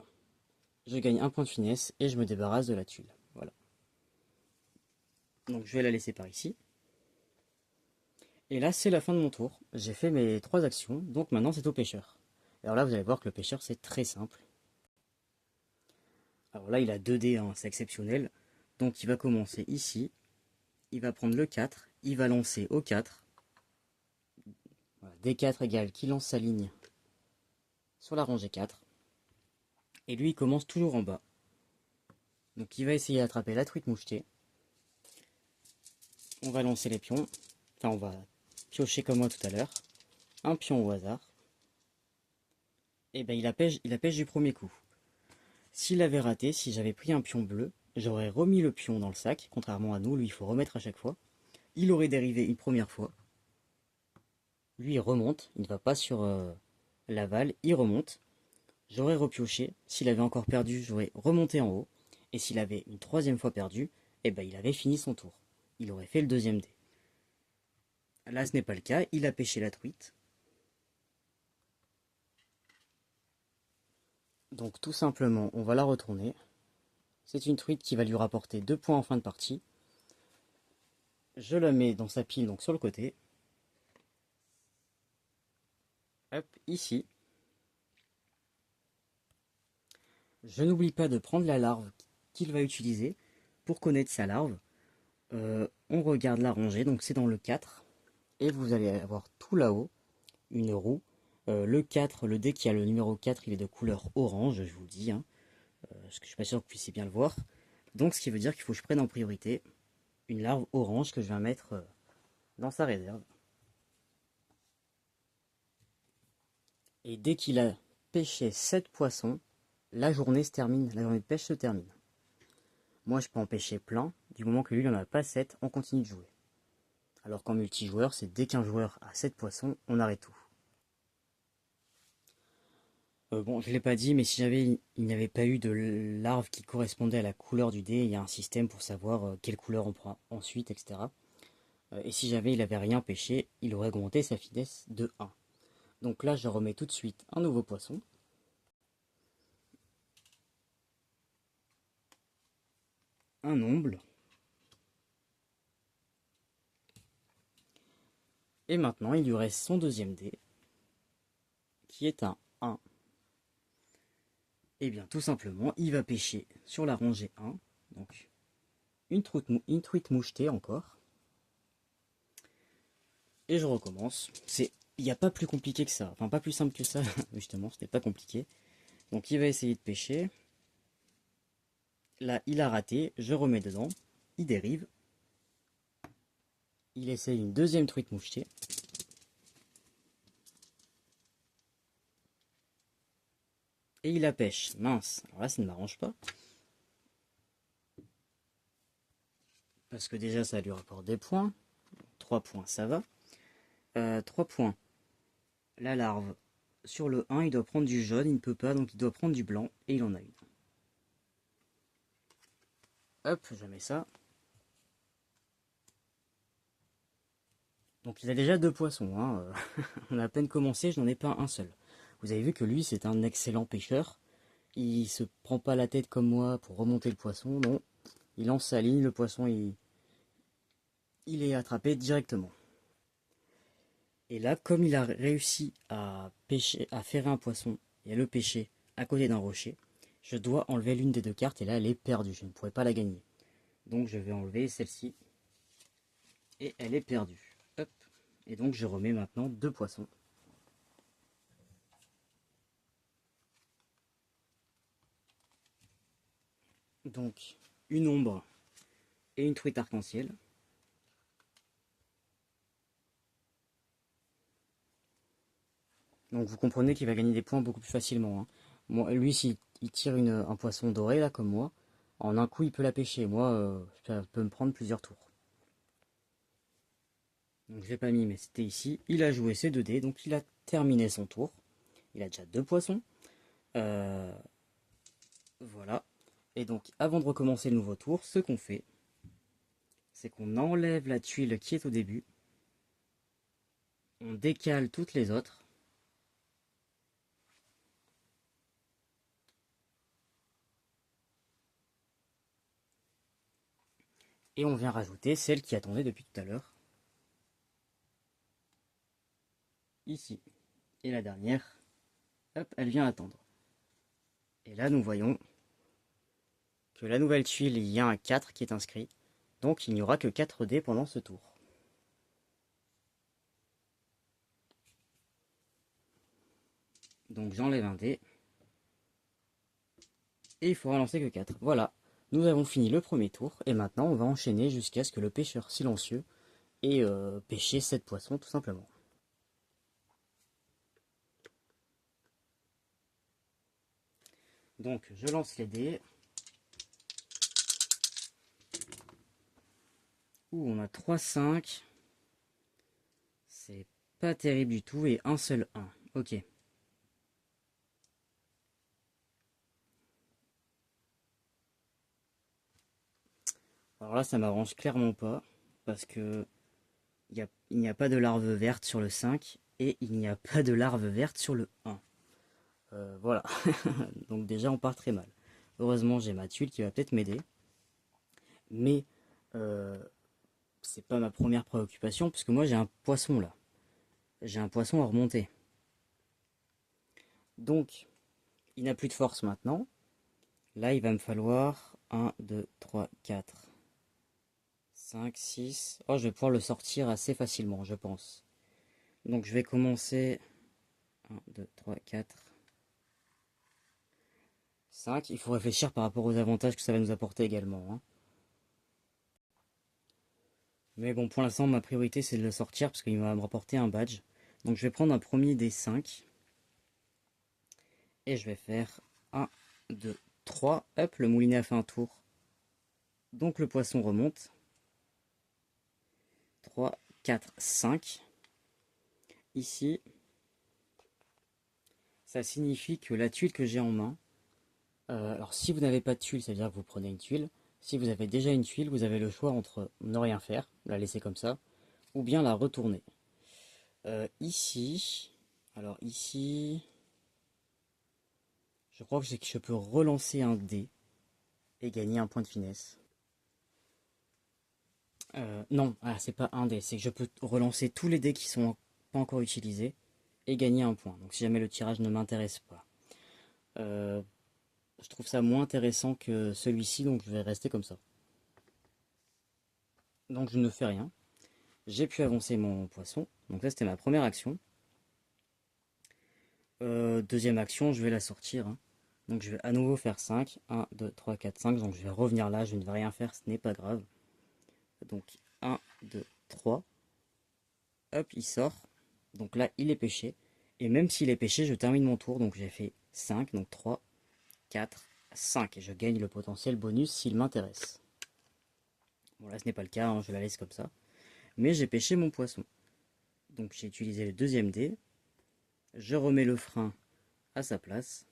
Je gagne un point de finesse et je me débarrasse de la tuile. Voilà. Donc je vais la laisser par ici. Et là c'est la fin de mon tour. J'ai fait mes 3 actions, donc maintenant c'est au pêcheur. Alors là vous allez voir que le pêcheur c'est très simple. Alors là il a 2 dés, c'est exceptionnel. Donc il va commencer ici. Il va prendre le 4. Il va lancer au 4. Voilà, D4 égale qui lance sa ligne sur la rangée 4. Et lui il commence toujours en bas. Donc il va essayer d'attraper la truite mouchetée. On va lancer les pions. Enfin on va piocher comme moi tout à l'heure. Un pion au hasard. Et ben il a pêche du premier coup. S'il avait raté, si j'avais pris un pion bleu, j'aurais remis le pion dans le sac, contrairement à nous, lui il faut remettre à chaque fois. Il aurait dérivé une première fois. Lui il remonte, il ne va pas sur l'aval, il remonte. J'aurais repioché, s'il avait encore perdu, j'aurais remonté en haut. Et s'il avait une troisième fois perdu, eh ben il avait fini son tour. Il aurait fait le deuxième dé. Là ce n'est pas le cas, il a pêché la truite. Donc tout simplement, on va la retourner. C'est une truite qui va lui rapporter 2 points en fin de partie. Je la mets dans sa pile, donc sur le côté. Hop, ici. Je n'oublie pas de prendre la larve qu'il va utiliser pour connaître sa larve. On regarde la rangée, donc c'est dans le 4. Et vous allez avoir tout là-haut une roue. Le 4, le dé qui a le numéro 4, il est de couleur orange, je vous le dis. Parce que je suis pas sûr que vous puissiez bien le voir. Donc ce qui veut dire qu'il faut que je prenne en priorité une larve orange que je vais mettre dans sa réserve. Et dès qu'il a pêché 7 poissons, la journée se termine, la journée de pêche se termine. Moi je peux en pêcher plein, du moment que lui il n'en a pas 7, on continue de jouer. Alors qu'en multijoueur, c'est dès qu'un joueur a 7 poissons, on arrête tout. Bon, je l'ai pas dit, mais si jamais il n'y avait pas eu de larve qui correspondait à la couleur du dé, il y a un système pour savoir quelle couleur on prend ensuite, etc. Et si jamais il avait rien pêché, il aurait augmenté sa finesse de 1. Donc là, je remets tout de suite un nouveau poisson. Un omble. Et maintenant, il lui reste son deuxième dé, qui est un 1. Et bien, tout simplement, il va pêcher sur la rangée 1. Donc, une truite mouchetée encore. Et je recommence. Il n'y a pas plus compliqué que ça. Enfin, pas plus simple que ça, justement, c'était pas compliqué. Donc, il va essayer de pêcher. Là, il a raté. Je remets dedans. Il dérive. Il essaye une deuxième truite mouchetée. Et il la pêche. Mince. Alors là, ça ne m'arrange pas. Parce que déjà, ça lui rapporte des points. 3 points, ça va. 3 points. La larve. Sur le 1, il doit prendre du jaune. Il ne peut pas, donc il doit prendre du blanc. Et il en a une. Hop, je mets ça. Donc il a déjà 2 poissons. On a à peine commencé, je n'en ai pas un seul. Vous avez vu que lui, c'est un excellent pêcheur. Il se prend pas la tête comme moi pour remonter le poisson, non. Il lance sa ligne, le poisson il est attrapé directement. Et là, comme il a réussi à pêcher, à ferrer un poisson et à le pêcher à côté d'un rocher, je dois enlever l'une des deux cartes et là elle est perdue, je ne pourrai pas la gagner. Donc je vais enlever celle-ci et elle est perdue. Hop. Et donc je remets maintenant deux poissons. Donc une ombre et une truite arc-en-ciel. Donc vous comprenez qu'il va gagner des points beaucoup plus facilement, hein. Moi, lui, s'il tire un poisson doré, là, comme moi, en un coup, il peut la pêcher. Moi, ça peut me prendre plusieurs tours. Donc je l'ai pas mis, mais c'était ici. Il a joué ses 2 dés, donc il a terminé son tour. Il a déjà deux poissons. Euh, voilà. Et donc, avant de recommencer le nouveau tour, ce qu'on fait, c'est qu'on enlève la tuile qui est au début. On décale toutes les autres. Et on vient rajouter celle qui attendait depuis tout à l'heure. Ici. Et la dernière, hop, elle vient attendre. Et là, nous voyons que la nouvelle tuile, il y a un 4 qui est inscrit. Donc, il n'y aura que 4 dés pendant ce tour. Donc, j'enlève un dé. Et il faudra lancer que 4. Voilà, nous avons fini le premier tour. Et maintenant, on va enchaîner jusqu'à ce que le pêcheur silencieux ait pêché 7 poissons, tout simplement. Donc, je lance les dés. Ouh, on a 3, 5. C'est pas terrible du tout. Et un seul 1. Ok. Alors là, ça m'arrange clairement pas. Parce que il n'y a pas de larve verte sur le 5. Et il n'y a pas de larve verte sur le 1. Voilà. Donc déjà, on part très mal. Heureusement, j'ai ma tuile qui va peut-être m'aider. Mais euh, c'est pas ma première préoccupation, puisque moi j'ai un poisson là. J'ai un poisson à remonter. Donc, il n'a plus de force maintenant. Là, il va me falloir 1, 2, 3, 4, 5, 6. Oh, je vais pouvoir le sortir assez facilement, je pense. Donc, je vais commencer. 1, 2, 3, 4, 5. Il faut réfléchir par rapport aux avantages que ça va nous apporter également, hein. Mais bon, pour l'instant, ma priorité, c'est de le sortir parce qu'il va me rapporter un badge. Donc, je vais prendre un premier des 5. Et je vais faire 1, 2, 3. Hop, le moulinet a fait un tour. Donc, le poisson remonte. 3, 4, 5. Ici, ça signifie que la tuile que j'ai en main, alors si vous n'avez pas de tuile, ça veut dire que vous prenez une tuile. Si vous avez déjà une tuile, vous avez le choix entre ne rien faire, la laisser comme ça, ou bien la retourner. Ici, alors ici, je crois que je peux relancer un dé et gagner un point de finesse. Non, c'est pas un dé, c'est que je peux relancer tous les dés qui sont pas encore utilisés et gagner un point. Donc si jamais le tirage ne m'intéresse pas. Je trouve ça moins intéressant que celui-ci, donc je vais rester comme ça. Donc je ne fais rien. J'ai pu avancer mon poisson. Donc ça c'était ma première action. Deuxième action, je vais la sortir, hein. Donc je vais à nouveau faire 5. 1, 2, 3, 4, 5. Donc je vais revenir là, je ne vais rien faire, ce n'est pas grave. Donc 1, 2, 3. Hop, il sort. Donc là, il est pêché. Et même s'il est pêché, je termine mon tour. Donc j'ai fait 5, donc 3, 4, 5. Et je gagne le potentiel bonus s'il m'intéresse. Bon là, ce n'est pas le cas, hein, je la laisse comme ça. Mais j'ai pêché mon poisson. Donc j'ai utilisé le deuxième dé. Je remets le frein à sa place.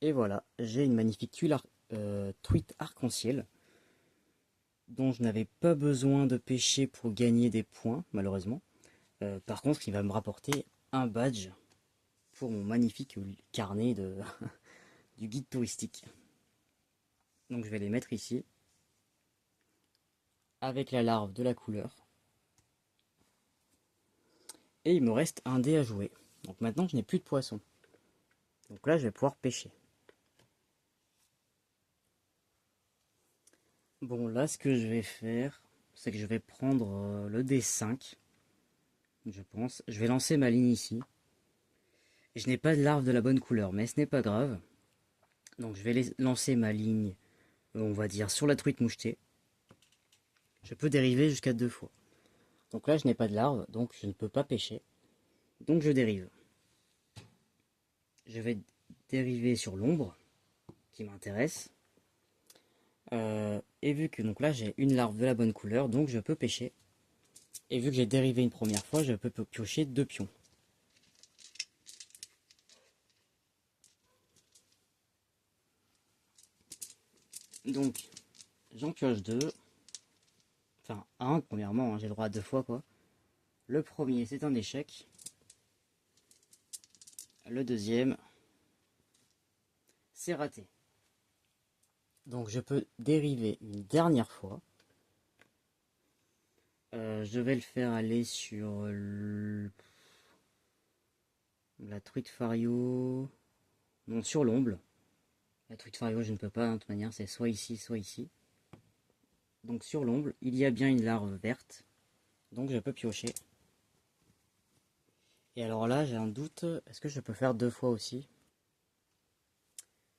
Et voilà, j'ai une magnifique truite arc-en-ciel dont je n'avais pas besoin de pêcher pour gagner des points, malheureusement. Par contre, il va me rapporter un badge pour mon magnifique carnet du guide touristique. Donc je vais les mettre ici, avec la larve de la couleur. Et il me reste un dé à jouer. Donc maintenant je n'ai plus de poisson. Donc là je vais pouvoir pêcher. Bon là ce que je vais faire, c'est que je vais prendre le dé 5. Je pense. Je vais lancer ma ligne ici. Et je n'ai pas de larve de la bonne couleur, mais ce n'est pas grave. Donc je vais lancer ma ligne, on va dire, sur la truite mouchetée. Je peux dériver jusqu'à 2 fois. Donc là je n'ai pas de larve, donc je ne peux pas pêcher. Donc je dérive. Je vais dériver sur l'ombre, qui m'intéresse. Et vu que donc là j'ai une larve de la bonne couleur, donc je peux pêcher. Et vu que j'ai dérivé une première fois, je peux piocher 2 pions. Donc j'en pioche 2. Enfin 1 premièrement, hein, j'ai le droit à 2 fois quoi. Le premier c'est un échec. Le deuxième c'est raté. Donc je peux dériver une dernière fois. Je vais le faire aller sur la truite fario. Non, sur l'omble. La truite fario, je ne peux pas, de toute manière, c'est soit ici, soit ici. Donc sur l'omble, il y a bien une larve verte. Donc je peux piocher. Et alors là, j'ai un doute. Est-ce que je peux faire 2 fois aussi?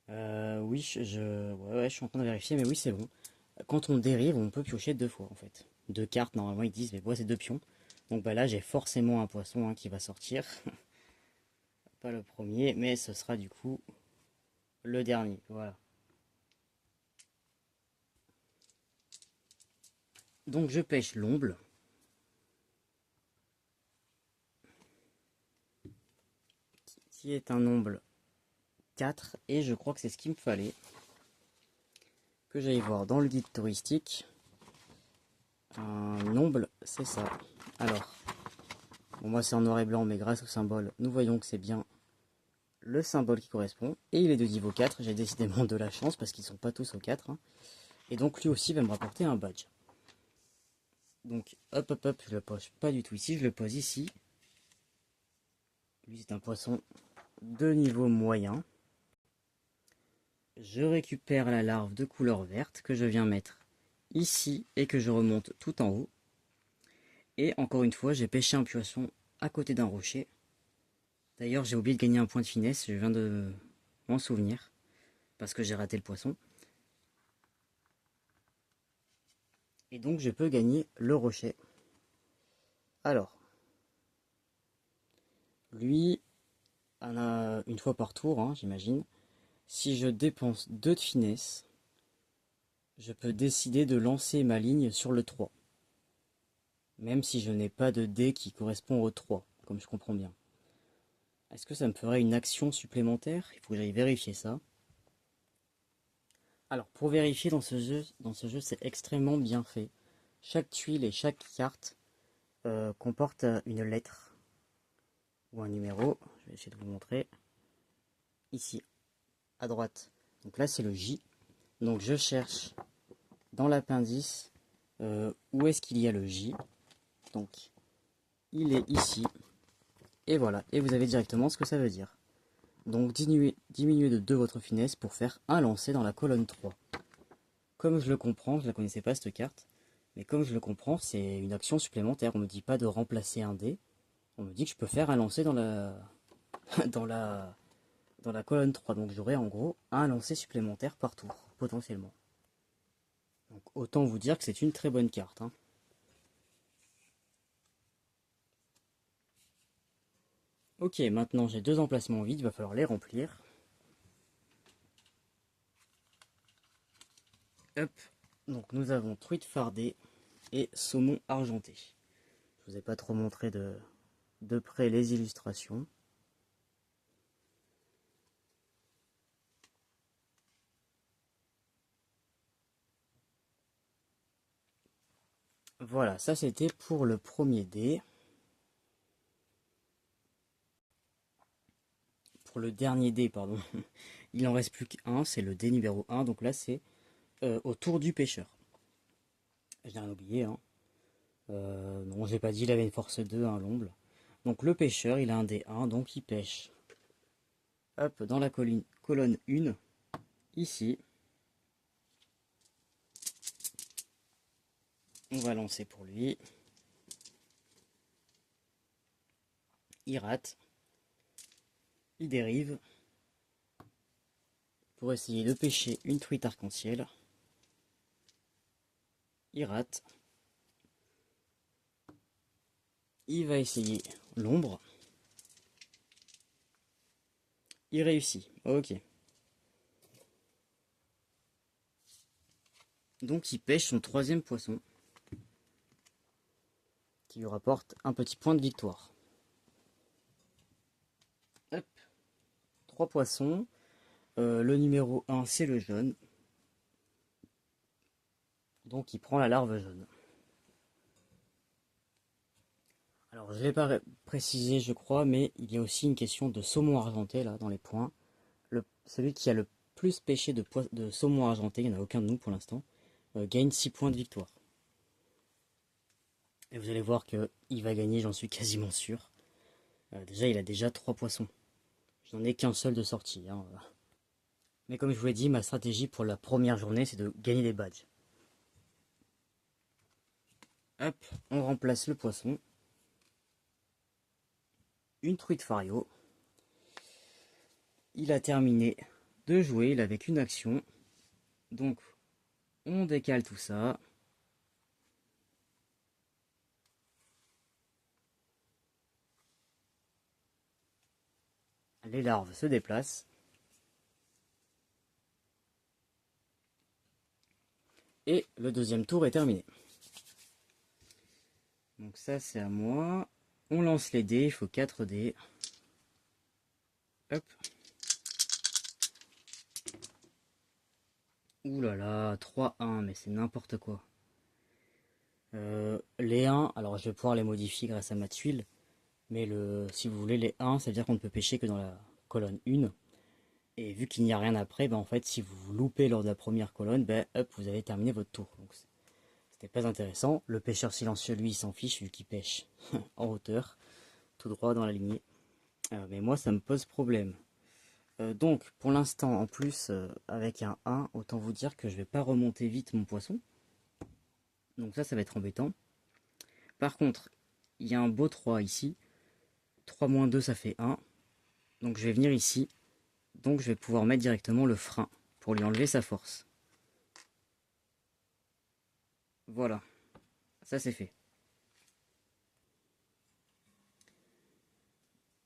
Oui, ouais, je suis en train de vérifier, mais oui, c'est bon. Quand on dérive, on peut piocher 2 fois, en fait. 2 cartes, normalement, ils disent, mais moi, c'est 2 pions. Donc bah là, j'ai forcément un poisson qui va sortir. Pas le premier, mais ce sera du coup le dernier. Voilà. Donc je pêche l'omble. Qui est un omble 4. Et je crois que c'est ce qu'il me fallait. Que j'aille voir dans le guide touristique. Un omble, c'est ça. Alors, bon, moi c'est en noir et blanc, mais grâce au symbole, nous voyons que c'est bien le symbole qui correspond. Et il est de niveau 4. J'ai décidément de la chance parce qu'ils sont pas tous au 4. Hein. Et donc lui aussi va me rapporter un badge. Donc hop hop hop, je le pose pas du tout ici, je le pose ici. Lui c'est un poisson de niveau moyen. Je récupère la larve de couleur verte que je viens mettre ici et que je remonte tout en haut. Et encore une fois, j'ai pêché un poisson à côté d'un rocher. D'ailleurs, j'ai oublié de gagner un point de finesse, je viens de m'en souvenir, parce que j'ai raté le poisson. Et donc, je peux gagner le rocher. Alors, lui, en a une fois par tour, hein, j'imagine. Si je dépense 2 de finesse, je peux décider de lancer ma ligne sur le 3. Même si je n'ai pas de dé qui correspond au 3, comme je comprends bien. Est-ce que ça me ferait une action supplémentaire? Il faut que j'aille vérifier ça. Alors, pour vérifier dans ce jeu, c'est extrêmement bien fait. Chaque tuile et chaque carte comporte une lettre ou un numéro. Je vais essayer de vous montrer. Ici, à droite. Donc là, c'est le J. Donc je cherche dans l'appendice où est-ce qu'il y a le J. Donc, il est ici. Et voilà. Et vous avez directement ce que ça veut dire. Donc diminuez de 2 votre finesse pour faire un lancer dans la colonne 3. Comme je le comprends, je ne la connaissais pas cette carte, mais comme je le comprends, c'est une action supplémentaire. On me dit pas de remplacer un dé, on me dit que je peux faire un lancer dans la, dans la, dans la colonne 3. Donc j'aurai en gros un lancer supplémentaire par tour, potentiellement. Donc autant vous dire que c'est une très bonne carte. Hein. Ok, maintenant j'ai 2 emplacements vides, il va falloir les remplir. Hop, donc nous avons truite fardée et saumon argenté. Je vous ai pas trop montré de près les illustrations. Voilà, ça c'était pour le premier dé. Pour le dernier dé, pardon. Il en reste plus qu'un, c'est le dé numéro 1. Donc là c'est au tour du pêcheur. J'ai rien oublié, hein. Non, j'ai pas dit il avait une force 2, un l'omble. Donc le pêcheur, il a un D1, donc il pêche. Hop, dans la colonne 1, ici. On va lancer pour lui. Il rate. Il dérive. Pour essayer de pêcher une truite arc-en-ciel. Il rate. Il va essayer l'ombre. Il réussit. Ok. Donc il pêche son troisième poisson. Qui lui rapporte un petit point de victoire. Hop. 3 poissons. Le numéro 1, c'est le jaune. Donc il prend la larve jaune. Alors je ne l'ai pas précisé je crois, mais il y a aussi une question de saumon argenté là dans les points. Celui qui a le plus pêché de saumon argenté, il n'y en a aucun de nous pour l'instant, gagne 6 points de victoire. Et vous allez voir qu'il va gagner, j'en suis quasiment sûr. Déjà il a déjà 3 poissons. Je n'en ai qu'un seul de sortie. Hein. Mais comme je vous l'ai dit, ma stratégie pour la première journée c'est de gagner des badges. Hop, on remplace le poisson. Une truite fario. Il a terminé de jouer, il avait qu'une action. Donc on décale tout ça. Les larves se déplacent. Et le deuxième tour est terminé. Donc ça c'est à moi. On lance les dés, il faut 4 dés. Hop. Ouh là là, 3-1, mais c'est n'importe quoi. Les 1, alors je vais pouvoir les modifier grâce à ma tuile. Mais si vous voulez les 1, ça veut dire qu'on ne peut pêcher que dans la colonne 1. Et vu qu'il n'y a rien après, en fait si vous loupez lors de la première colonne, hop, vous avez terminé votre tour. Donc c'était pas intéressant. Le pêcheur silencieux, lui, il s'en fiche vu qu'il pêche en hauteur, tout droit dans la lignée. Mais moi, ça me pose problème. Donc, pour l'instant, en plus, avec un 1, autant vous dire que je vais pas remonter vite mon poisson. Donc ça va être embêtant. Par contre, il y a un beau 3 ici. 3 moins 2, ça fait 1. Donc je vais venir ici. Donc je vais pouvoir mettre directement le frein pour lui enlever sa force. Voilà, ça c'est fait.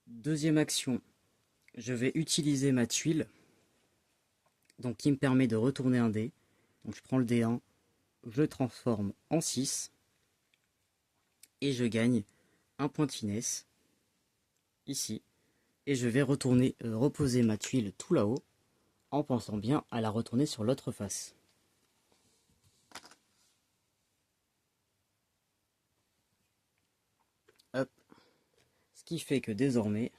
Deuxième action, je vais utiliser ma tuile. Donc qui me permet de retourner un dé. Donc je prends le dé 1, je le transforme en 6. Et je gagne un point de finesse. Ici. Et je vais retourner reposer ma tuile tout là-haut. En pensant bien à la retourner sur l'autre face. Hop. Ce qui fait que désormais,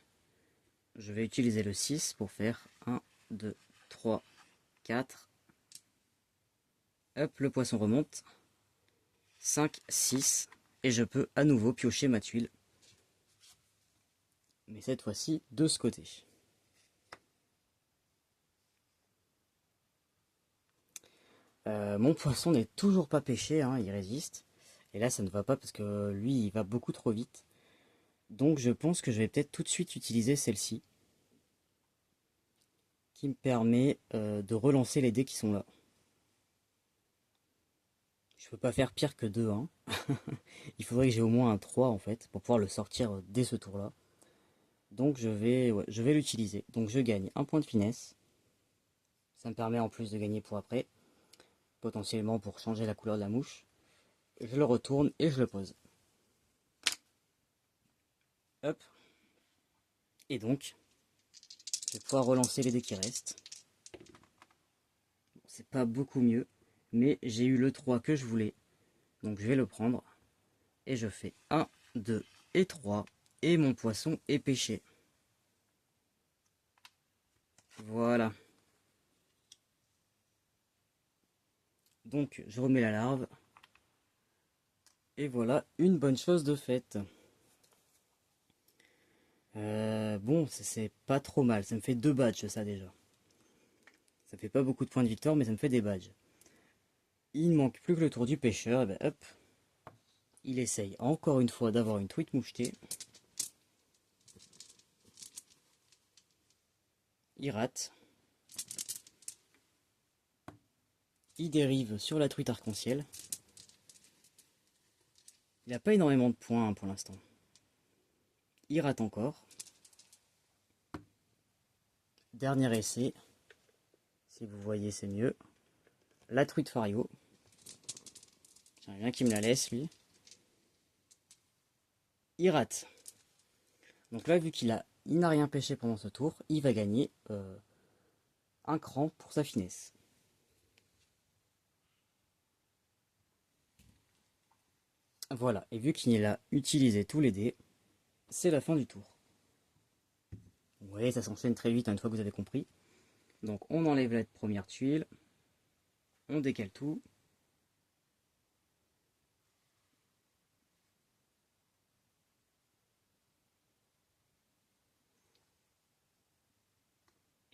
je vais utiliser le 6 pour faire 1, 2, 3, 4. Hop, le poisson remonte. 5, 6. Et je peux à nouveau piocher ma tuile. Mais cette fois-ci de ce côté. Mon poisson n'est toujours pas pêché, hein, il résiste. Et là, ça ne va pas parce que lui, il va beaucoup trop vite. Donc je pense que je vais peut-être tout de suite utiliser celle-ci. Qui me permet de relancer les dés qui sont là. Je peux pas faire pire que 2, hein. Il faudrait que j'ai au moins un 3 en fait, pour pouvoir le sortir dès ce tour-là. Donc je vais l'utiliser. Donc je gagne un point de finesse. Ça me permet en plus de gagner pour après. Potentiellement pour changer la couleur de la mouche. Je le retourne et je le pose. Hop. Et donc, je vais pouvoir relancer les dés qui restent. C'est pas beaucoup mieux, mais j'ai eu le 3 que je voulais. Donc je vais le prendre. Et je fais 1, 2 et 3. Et mon poisson est pêché. Voilà. Donc je remets la larve. Et voilà une bonne chose de faite. Bon, c'est pas trop mal. Ça me fait 2 badges, ça déjà. Ça fait pas beaucoup de points de victoire, mais ça me fait des badges. Il ne manque plus que le tour du pêcheur. Et ben hop, il essaye encore une fois d'avoir une truite mouchetée. Il rate. Il dérive sur la truite arc-en-ciel. Il n'a pas énormément de points hein, pour l'instant. Il rate encore. Dernier essai. Si vous voyez, c'est mieux. La truite Fario. J'aimerais bien qu'il me la laisse, lui. Il rate. Donc là, vu il n'a rien pêché pendant ce tour, il va gagner un cran pour sa finesse. Voilà, et vu qu'il a utilisé tous les dés, c'est la fin du tour. Vous voyez, ça s'enchaîne très vite hein, une fois que vous avez compris. Donc on enlève la première tuile, on décale tout.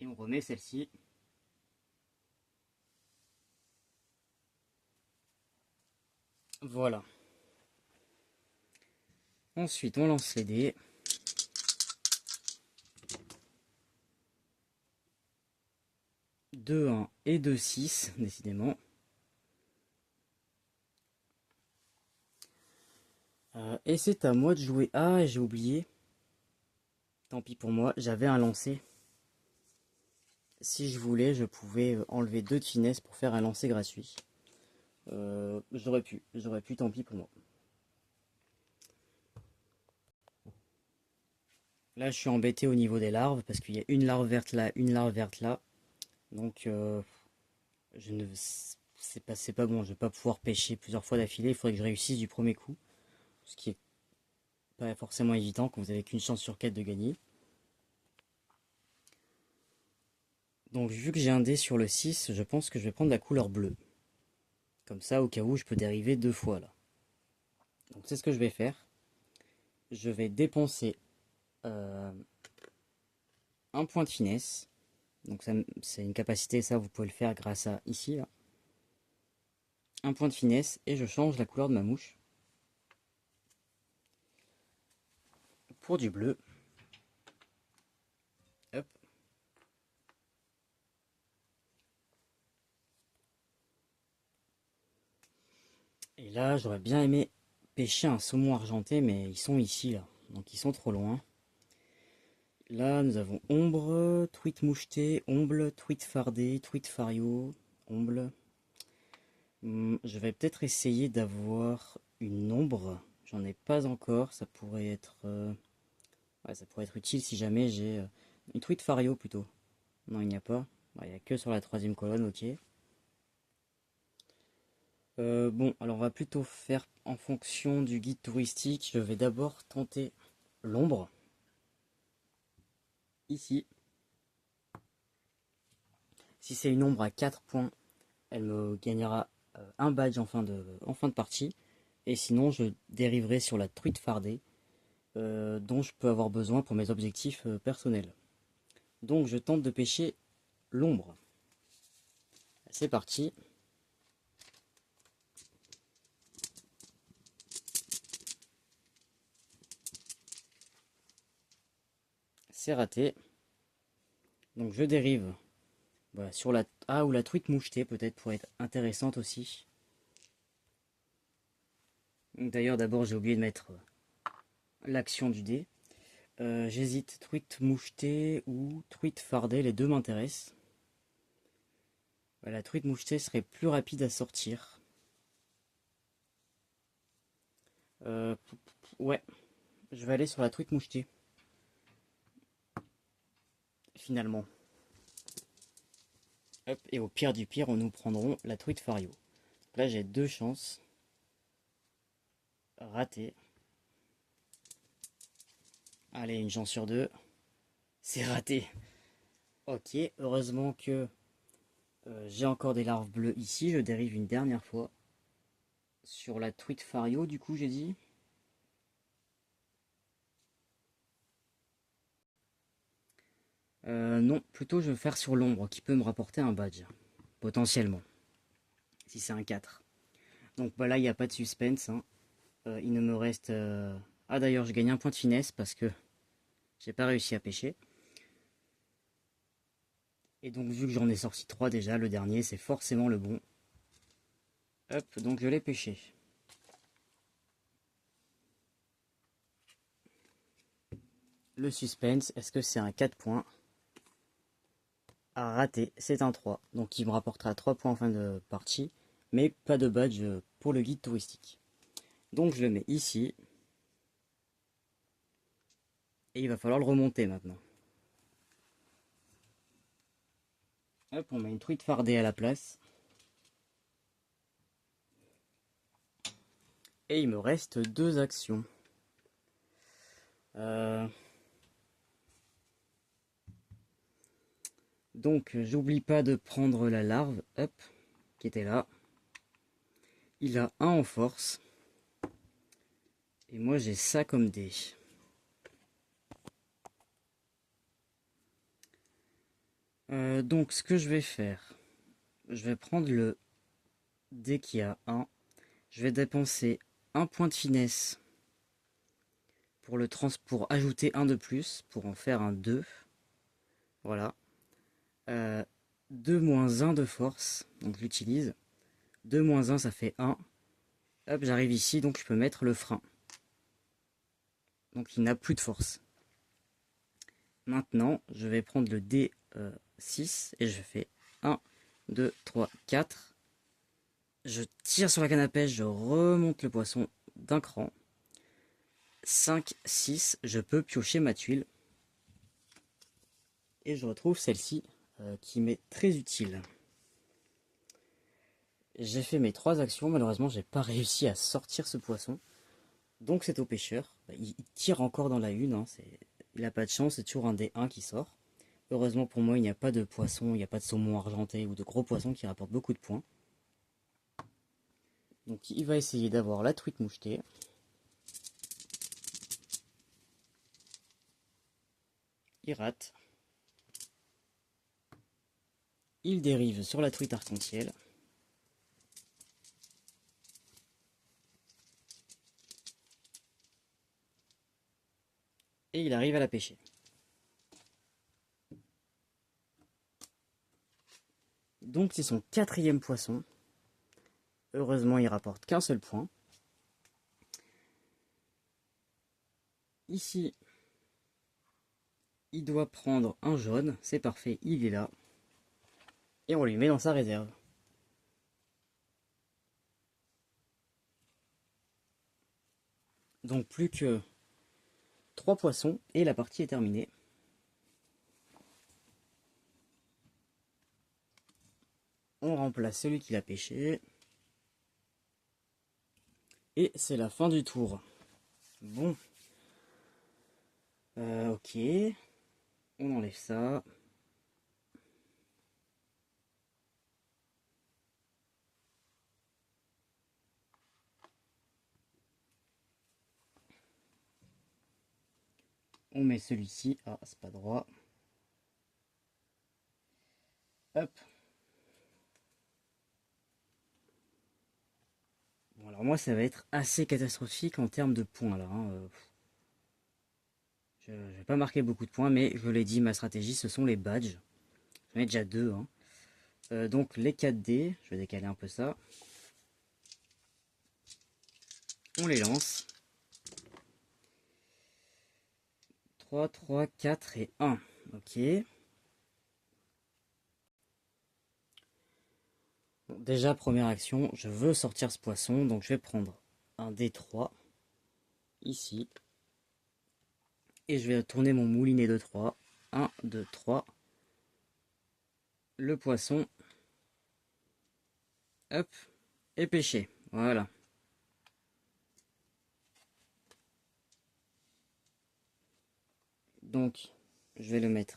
Et on remet celle-ci. Voilà. Ensuite, on lance les dés. 2, 1 et 2, 6, décidément. Et c'est à moi de jouer. Ah, j'ai oublié. Tant pis pour moi, j'avais un lancer. Si je voulais, je pouvais enlever 2 de finesse pour faire un lancer gratuit. J'aurais pu, tant pis pour moi. Là, je suis embêté au niveau des larves parce qu'il y a une larve verte là, une larve verte là. Donc, je ne, c'est pas bon. Je vais pas pouvoir pêcher plusieurs fois d'affilée. Il faudrait que je réussisse du premier coup, ce qui est pas forcément évident quand vous avez qu'une chance sur 4 de gagner. Donc, vu que j'ai un dé sur le 6, je pense que je vais prendre la couleur bleue. Comme ça, au cas où, je peux dériver 2 fois là. Donc, c'est ce que je vais faire. Je vais dépenser un point de finesse. Donc, c'est une capacité, ça, vous pouvez le faire grâce à ici là. Un point de finesse et je change la couleur de ma mouche pour du bleu. Hop. Et là, j'aurais bien aimé pêcher un saumon argenté, mais ils sont ici là, donc ils sont trop loin. Là, nous avons ombre, truite mouchetée, omble, truite fardée, truite fario, omble. Je vais peut-être essayer d'avoir une ombre. J'en ai pas encore. Ça pourrait être, ouais, ça pourrait être utile si jamais j'ai une truite fario plutôt. Non, il n'y a pas. Il n'y a que sur la 3e colonne, ok. Bon, alors on va plutôt faire en fonction du guide touristique. Je vais d'abord tenter l'ombre. Ici. Si c'est une ombre à 4 points, elle me gagnera un badge en fin de partie. Et sinon, je dériverai sur la truite fardée, dont je peux avoir besoin pour mes objectifs personnels. Donc je tente de pêcher l'ombre. C'est parti. C'est raté. Donc je dérive voilà, sur la... Ah, ou la truite mouchetée peut-être pour être intéressante aussi. D'ailleurs, d'abord, j'ai oublié de mettre l'action du dé. J'hésite truite mouchetée ou truite fardée, les deux m'intéressent. La truite mouchetée serait plus rapide à sortir. Ouais, je vais aller sur la truite mouchetée. Finalement. Hop, et au pire du pire, nous prendrons la truite fario. Là, j'ai 2 chances. Raté. Allez, une chance sur 2. C'est raté. Ok, heureusement que j'ai encore des larves bleues ici. Je dérive une dernière fois. sur la truite Fario, du coup, j'ai dit. Non, plutôt je vais faire sur l'ombre, qui peut me rapporter un badge, potentiellement, si c'est un 4. Donc bah là, il n'y a pas de suspense, hein. Il ne me reste... Ah d'ailleurs, je gagne un point de finesse parce que j'ai pas réussi à pêcher. Et donc vu que j'en ai sorti 3 déjà, le dernier, c'est forcément le bon. Hop, donc je l'ai pêché. Le suspense, est-ce que c'est un 4 points? À rater, c'est un 3. Donc il me rapportera 3 points en fin de partie, mais pas de badge pour le guide touristique. Donc je le mets ici. Et il va falloir le remonter maintenant. Hop, on met une truite fardée à la place. Et il me reste 2 actions. Donc j'oublie pas de prendre la larve, hop, qui était là. Il a 1 en force. Et moi j'ai ça comme dé. Donc ce que je vais faire, je vais prendre le dé qui a 1. Je vais dépenser 1 point de finesse pour ajouter 1 de plus, pour en faire un 2. Voilà. 2 moins 1 de force, donc je l'utilise. 2 moins 1, ça fait 1. Hop, j'arrive ici, donc je peux mettre le frein. Donc il n'a plus de force. Maintenant, je vais prendre le D6 et je fais 1, 2, 3, 4. Je tire sur la canne à pêche, je remonte le poisson d'un cran. 5, 6, je peux piocher ma tuile. Et je retrouve celle-ci qui m'est très utile. J'ai fait mes 3 actions, malheureusement j'ai pas réussi à sortir ce poisson. Donc c'est au pêcheur. Il tire encore dans la une, hein, il n'a pas de chance, c'est toujours un D1 qui sort. Heureusement pour moi, il n'y a pas de poisson, il n'y a pas de saumon argenté ou de gros poissons qui rapportent beaucoup de points. Donc il va essayer d'avoir la truite mouchetée. Il rate. Il dérive sur la truite arc-en-ciel. Et il arrive à la pêcher. Donc c'est son 4e poisson. Heureusement, il rapporte qu'un seul point. Ici, il doit prendre un jaune. C'est parfait, il est là. Et on lui met dans sa réserve. Donc plus que 3 poissons et la partie est terminée. On remplace celui qui l'a pêché. Et c'est la fin du tour. Bon. Ok. On enlève ça. On met celui-ci. Ah, c'est pas droit. Hop. Bon, alors moi, ça va être assez catastrophique en termes de points, là. Hein. Je vais pas marquer beaucoup de points, mais je l'ai dit, ma stratégie, ce sont les badges. J'en ai déjà 2. Hein. Donc, les 4D. Je vais décaler un peu ça. On les lance. 3, 3, 4 et 1. Ok. Bon, déjà, première action, je veux sortir ce poisson, donc je vais prendre un D3 ici. Et je vais tourner mon moulinet de 3. 1, 2, 3. Le poisson. Hop. Et pêché. Voilà. Donc, je vais le mettre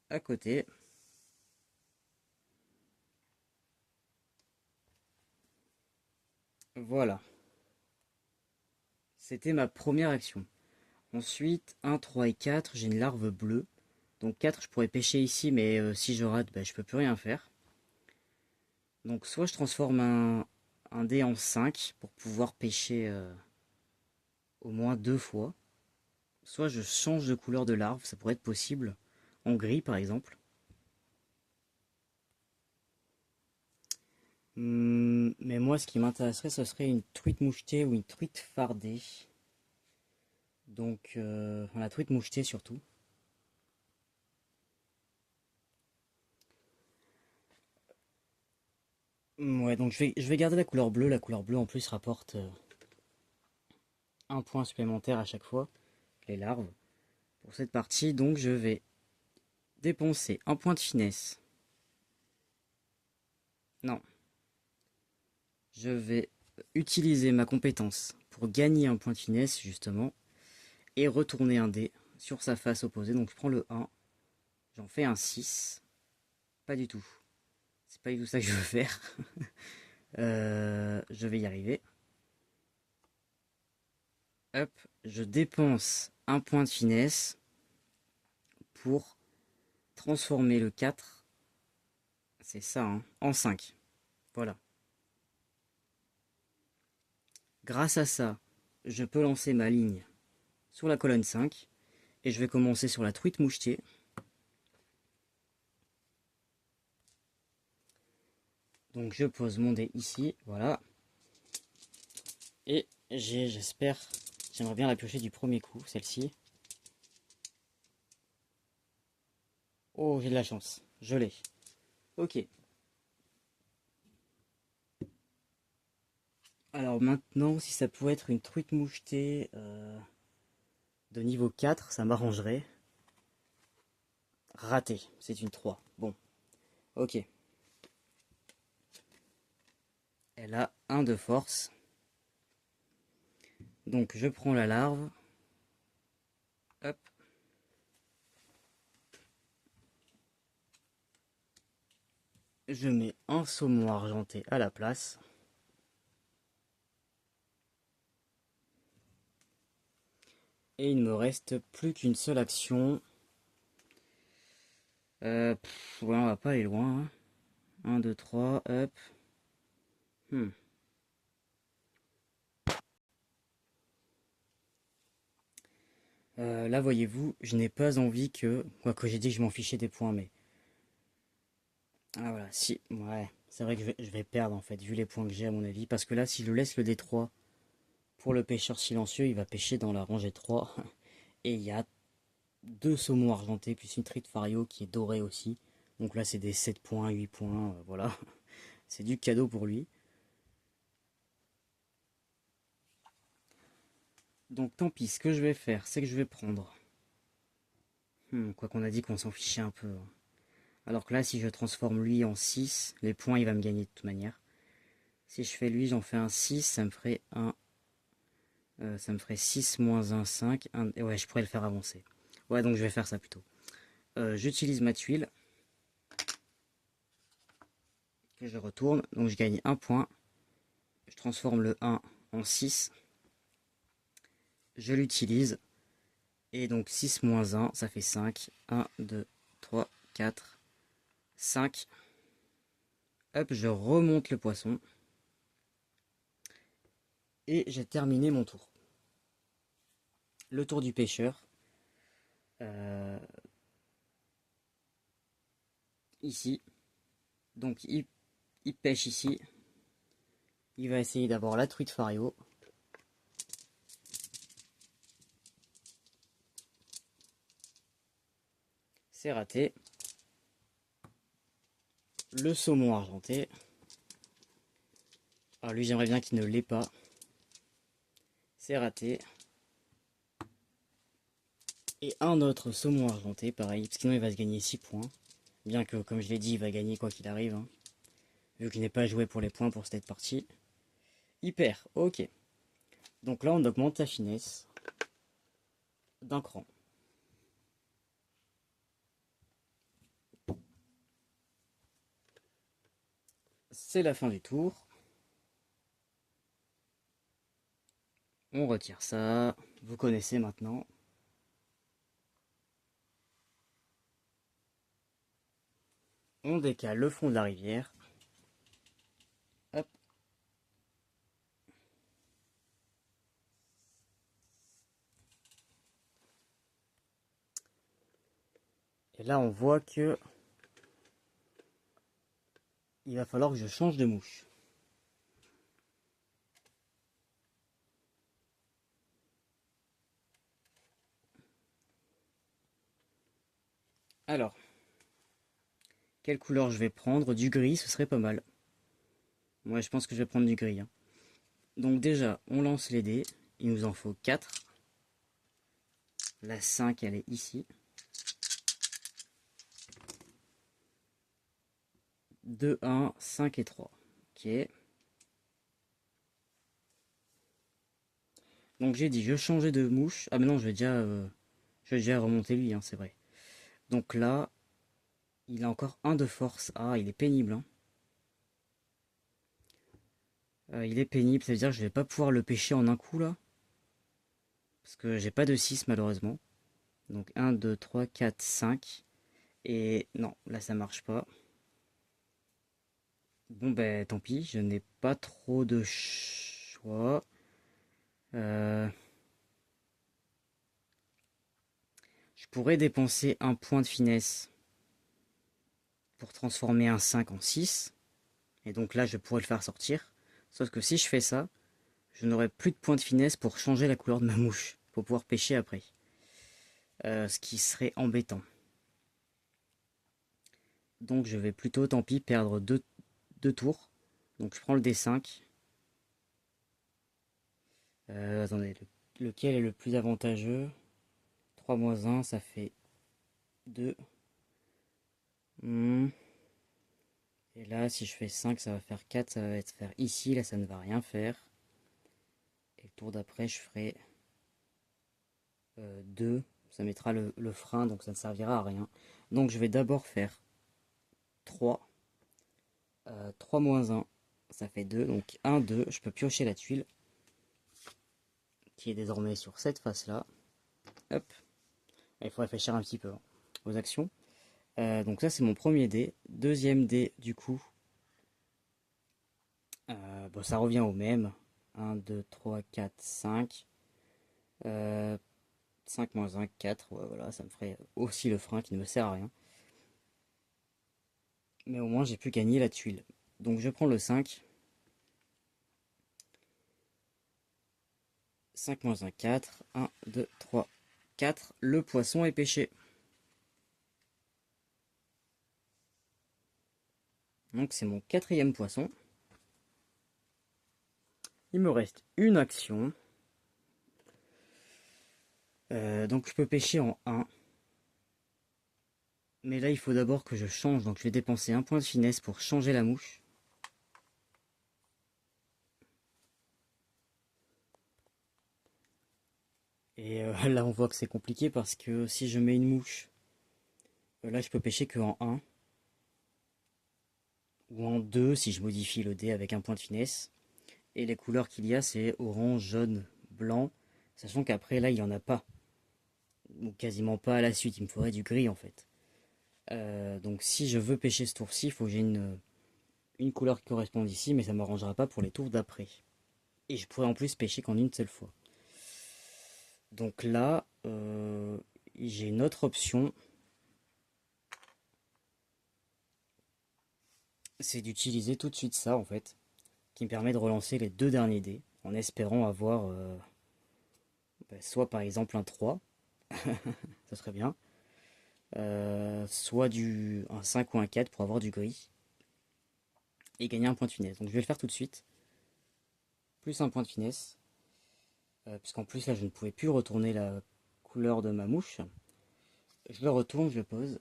à côté. Voilà. C'était ma première action. Ensuite, 1, 3 et 4, j'ai une larve bleue. Donc 4, je pourrais pêcher ici, mais si je rate, bah, je peux plus rien faire. Donc soit je transforme un dé en 5 pour pouvoir pêcher au moins 2 fois. Soit je change de couleur de larve, ça pourrait être possible. En gris par exemple. Mais moi ce qui m'intéresserait ce serait une truite mouchetée ou une truite fardée. Donc la truite mouchetée surtout. Ouais, donc je vais garder la couleur bleue. La couleur bleue en plus rapporte un point supplémentaire à chaque fois. Les larves. Pour cette partie, donc je vais dépenser un point de finesse. Non, je vais utiliser ma compétence pour gagner un point de finesse justement et retourner un dé sur sa face opposée. Donc je prends le 1, j'en fais un 6. Pas du tout. C'est pas du tout ça que je veux faire. Je vais y arriver. Hop, je dépense un point de finesse pour transformer le 4, c'est ça, hein, en 5. Voilà. Grâce à ça, je peux lancer ma ligne sur la colonne 5 et je vais commencer sur la truite mouchetée. Donc je pose mon dé ici, voilà. Et j'aimerais bien la piocher du premier coup, celle-ci. Oh, j'ai de la chance, je l'ai. Ok. Alors maintenant, si ça pouvait être une truite mouchetée de niveau 4, ça m'arrangerait. Raté, c'est une 3. Bon, ok. Elle a 1 de force. Donc je prends la larve. Hop. Je mets un saumon argenté à la place. Et il ne me reste plus qu'une seule action. Ouais, on va pas aller loin. 1, 2, 3, hop. Hmm. Là, voyez-vous, je n'ai pas envie que... Quoique j'ai dit que je m'en fichais des points, mais... Ah voilà, si... Ouais, c'est vrai que je vais perdre, en fait, vu les points que j'ai, à mon avis. Parce que là, si je laisse le D3 pour le pêcheur silencieux, il va pêcher dans la rangée 3. Et il y a 2 saumons argentés, plus une truite fario qui est dorée aussi. Donc là, c'est des 7 points, 8 points, voilà. C'est du cadeau pour lui. Donc tant pis, ce que je vais faire, c'est que je vais prendre... quoi qu'on a dit qu'on s'en fichait un peu, hein. Alors que là, si je transforme lui en 6, les points, il va me gagner de toute manière. Si je fais lui, j'en fais un 6, ça me ferait un... ça me ferait 6 moins un 5. Ouais, je pourrais le faire avancer. Ouais, donc je vais faire ça plutôt. J'utilise ma tuile. Que je retourne. Donc je gagne un point. Je transforme le 1 en 6. Je l'utilise. Et donc 6 moins 1, ça fait 5. 1, 2, 3, 4, 5. Hop, je remonte le poisson. Et j'ai terminé mon tour. Le tour du pêcheur. Euh, ici. Donc il pêche ici. Il va essayer d'avoir la truite fario. C'est raté. Le saumon argenté. Alors lui, j'aimerais bien qu'il ne l'ait pas. C'est raté. Et un autre saumon argenté, pareil, parce que sinon il va se gagner 6 points. Bien que, comme je l'ai dit, il va gagner quoi qu'il arrive, hein, vu qu'il n'est pas joué pour les points pour cette partie. Il perd, ok. Donc là, on augmente la finesse d'un cran. C'est la fin du tour. On retire ça. Vous connaissez maintenant. On décale le fond de la rivière. Hop. Et là, on voit que il va falloir que je change de mouche. Alors, quelle couleur je vais prendre? Du gris, ce serait pas mal. Moi, je pense que je vais prendre du gris. Hein. Donc déjà, on lance les dés. Il nous en faut 4. La 5, elle est ici. 2, 1, 5 et 3. Ok. Donc j'ai dit, je changeais de mouche. Ah mais non, je vais déjà remonter lui, hein, c'est vrai. Donc là, il a encore un de force. Ah, il est pénible. Hein. Il est pénible, ça veut dire que je vais pas pouvoir le pêcher en un coup là. Parce que j'ai pas de 6 malheureusement. Donc 1, 2, 3, 4, 5. Et non, là ça marche pas. Bon ben tant pis, je n'ai pas trop de choix. Je pourrais dépenser un point de finesse pour transformer un 5 en 6. Et donc là je pourrais le faire sortir. Sauf que si je fais ça, je n'aurai plus de points de finesse pour changer la couleur de ma mouche. Pour pouvoir pêcher après. Ce qui serait embêtant. Donc je vais plutôt, tant pis, perdre deux tours. Donc je prends le D5. Attendez, lequel est le plus avantageux? 3 moins 1, ça fait 2. Et là, si je fais 5, ça va faire 4, ça va être faire ici. Là, ça ne va rien faire. Et le tour d'après, je ferai 2. Ça mettra le frein, donc ça ne servira à rien. Donc je vais d'abord faire 3. 3 moins 1, ça fait 2. Donc 1, 2. Je peux piocher la tuile, qui est désormais sur cette face-là. Hop. Il faut réfléchir un petit peu hein, aux actions. Donc ça, c'est mon premier dé. Deuxième dé, du coup, bon, ça revient au même. 1, 2, 3, 4, 5. 5 moins 1, 4. Ouais, voilà, ça me ferait aussi le frein qui ne me sert à rien. Mais au moins, j'ai pu gagner la tuile. Donc je prends le 5. 5 moins 1, 4. 1, 2, 3, 4. Le poisson est pêché. Donc c'est mon quatrième poisson. Il me reste une action. Donc je peux pêcher en 1. Mais là, il faut d'abord que je change. Donc je vais dépenser un point de finesse pour changer la mouche. Et là, on voit que c'est compliqué parce que si je mets une mouche, là, je peux pêcher que en 1. Ou en 2 si je modifie le dé avec un point de finesse. Et les couleurs qu'il y a, c'est orange, jaune, blanc. Sachant qu'après, là, il n'y en a pas. Ou quasiment pas à la suite. Il me faudrait du gris, en fait. Donc si je veux pêcher ce tour-ci, il faut que j'ai une couleur qui corresponde ici. Mais ça ne m'arrangera pas pour les tours d'après. Et je pourrais en plus pêcher qu'en une seule fois. Donc là, j'ai une autre option. C'est d'utiliser tout de suite ça, en fait. Qui me permet de relancer les deux derniers dés. En espérant avoir soit par exemple un 3. Ça serait bien. Soit un 5 ou un 4 pour avoir du gris. Et gagner un point de finesse. Donc je vais le faire tout de suite. Plus un point de finesse. Puisqu'en plus là je ne pouvais plus retourner la couleur de ma mouche. Je le retourne, je le pose.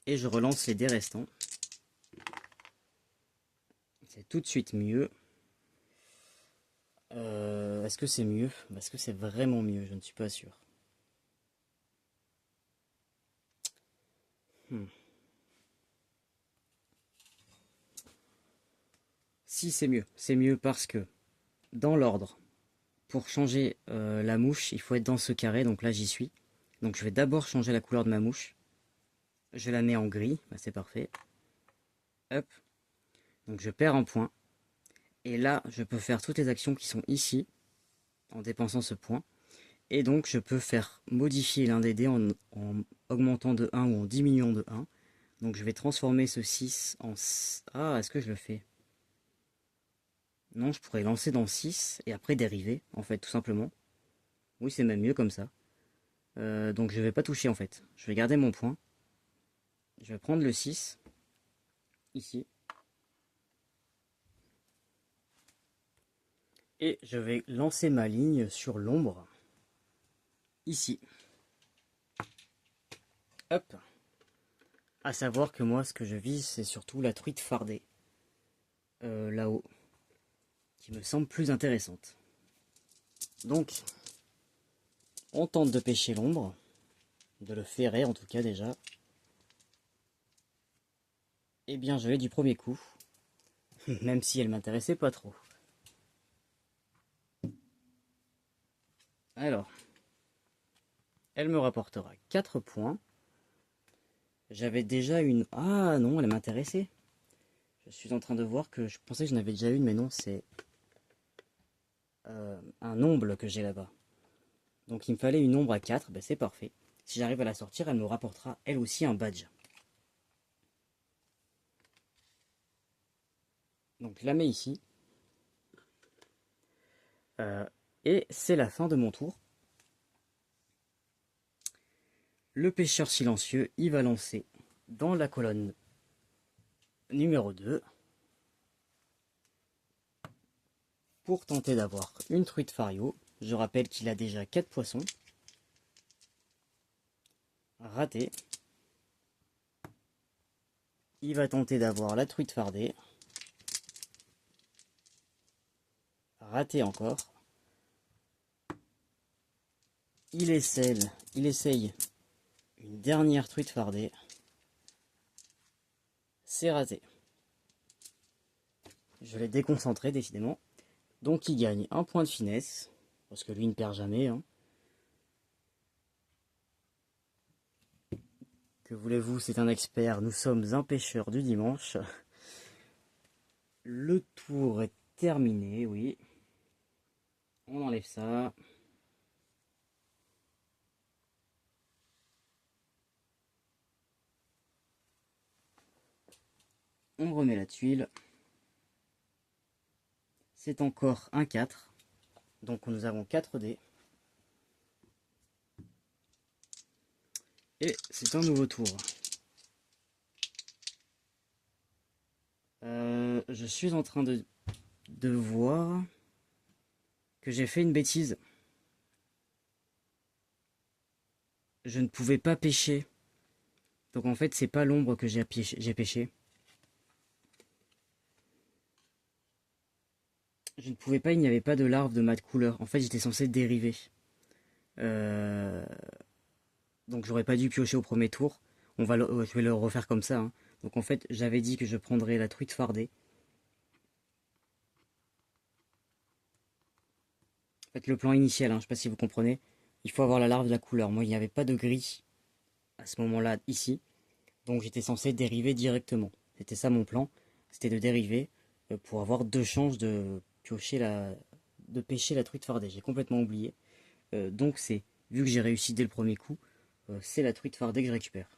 Et je relance les dés restants. C'est tout de suite mieux. Est-ce que c'est mieux? Est-ce que c'est vraiment mieux? Je ne suis pas sûr. Si Si, c'est mieux. C'est mieux parce que, dans l'ordre, pour changer la mouche, il faut être dans ce carré. Donc là, j'y suis. Donc je vais d'abord changer la couleur de ma mouche. Je la mets en gris. Bah, c'est parfait. Hop. Donc je perds un point. Et là, je peux faire toutes les actions qui sont ici, en dépensant ce point. Et donc, je peux faire modifier l'un des dés en augmentant de 1 ou en diminuant de 1. Donc, je vais transformer ce 6 en... Ah, est-ce que je le fais? Non, je pourrais lancer dans 6 et après dériver, en fait, tout simplement. Oui, c'est même mieux comme ça. Donc, je vais pas toucher, en fait. Je vais garder mon point. Je vais prendre le 6, ici. Et je vais lancer ma ligne sur l'ombre, ici. Hop. À savoir que moi, ce que je vise, c'est surtout la truite fardée. Là-haut. Qui me semble plus intéressante. Donc, on tente de pêcher l'ombre. De le ferrer, en tout cas, déjà. Eh bien, je l'ai du premier coup. Même si elle m'intéressait pas trop. Alors, elle me rapportera 4 points. J'avais déjà une... Ah non, elle m'intéressait. Je suis en train de voir que je pensais que j'en avais déjà une, mais non, c'est un omble que j'ai là-bas. Donc il me fallait une ombre à 4, ben c'est parfait. Si j'arrive à la sortir, elle me rapportera elle aussi un badge. Donc je la mets ici. Et c'est la fin de mon tour. Le pêcheur silencieux, il va lancer dans la colonne numéro 2 pour tenter d'avoir une truite fario. Je rappelle qu'il a déjà 4 poissons. Raté. Il va tenter d'avoir la truite fardée. Raté encore. Il essaye une dernière truite fardée. C'est raté. Je l'ai déconcentré décidément. Donc il gagne un point de finesse. Parce que lui ne perd jamais. Hein. Que voulez-vous, c'est un expert. Nous sommes un pêcheur du dimanche. Le tour est terminé, oui. On enlève ça. On remet la tuile. C'est encore un 4. Donc nous avons 4 dés. Et c'est un nouveau tour. Je suis en train de voir que j'ai fait une bêtise. Je ne pouvais pas pêcher. Donc en fait, c'est pas l'ombre que j'ai pêché. Je ne pouvais pas, il n'y avait pas de larve de mat couleur. En fait, j'étais censé dériver. Donc j'aurais pas dû piocher au premier tour. Je vais le refaire comme ça. Hein. Donc en fait, j'avais dit que je prendrais la truite fardée. En fait, le plan initial, hein, je sais pas si vous comprenez. Il faut avoir la larve de la couleur. Moi, il n'y avait pas de gris à ce moment-là, ici. Donc j'étais censé dériver directement. C'était ça mon plan. C'était de dériver pour avoir 2 chances de pêcher la truite fardée. J'ai complètement oublié. Donc vu que j'ai réussi dès le premier coup, c'est la truite fardée que je récupère.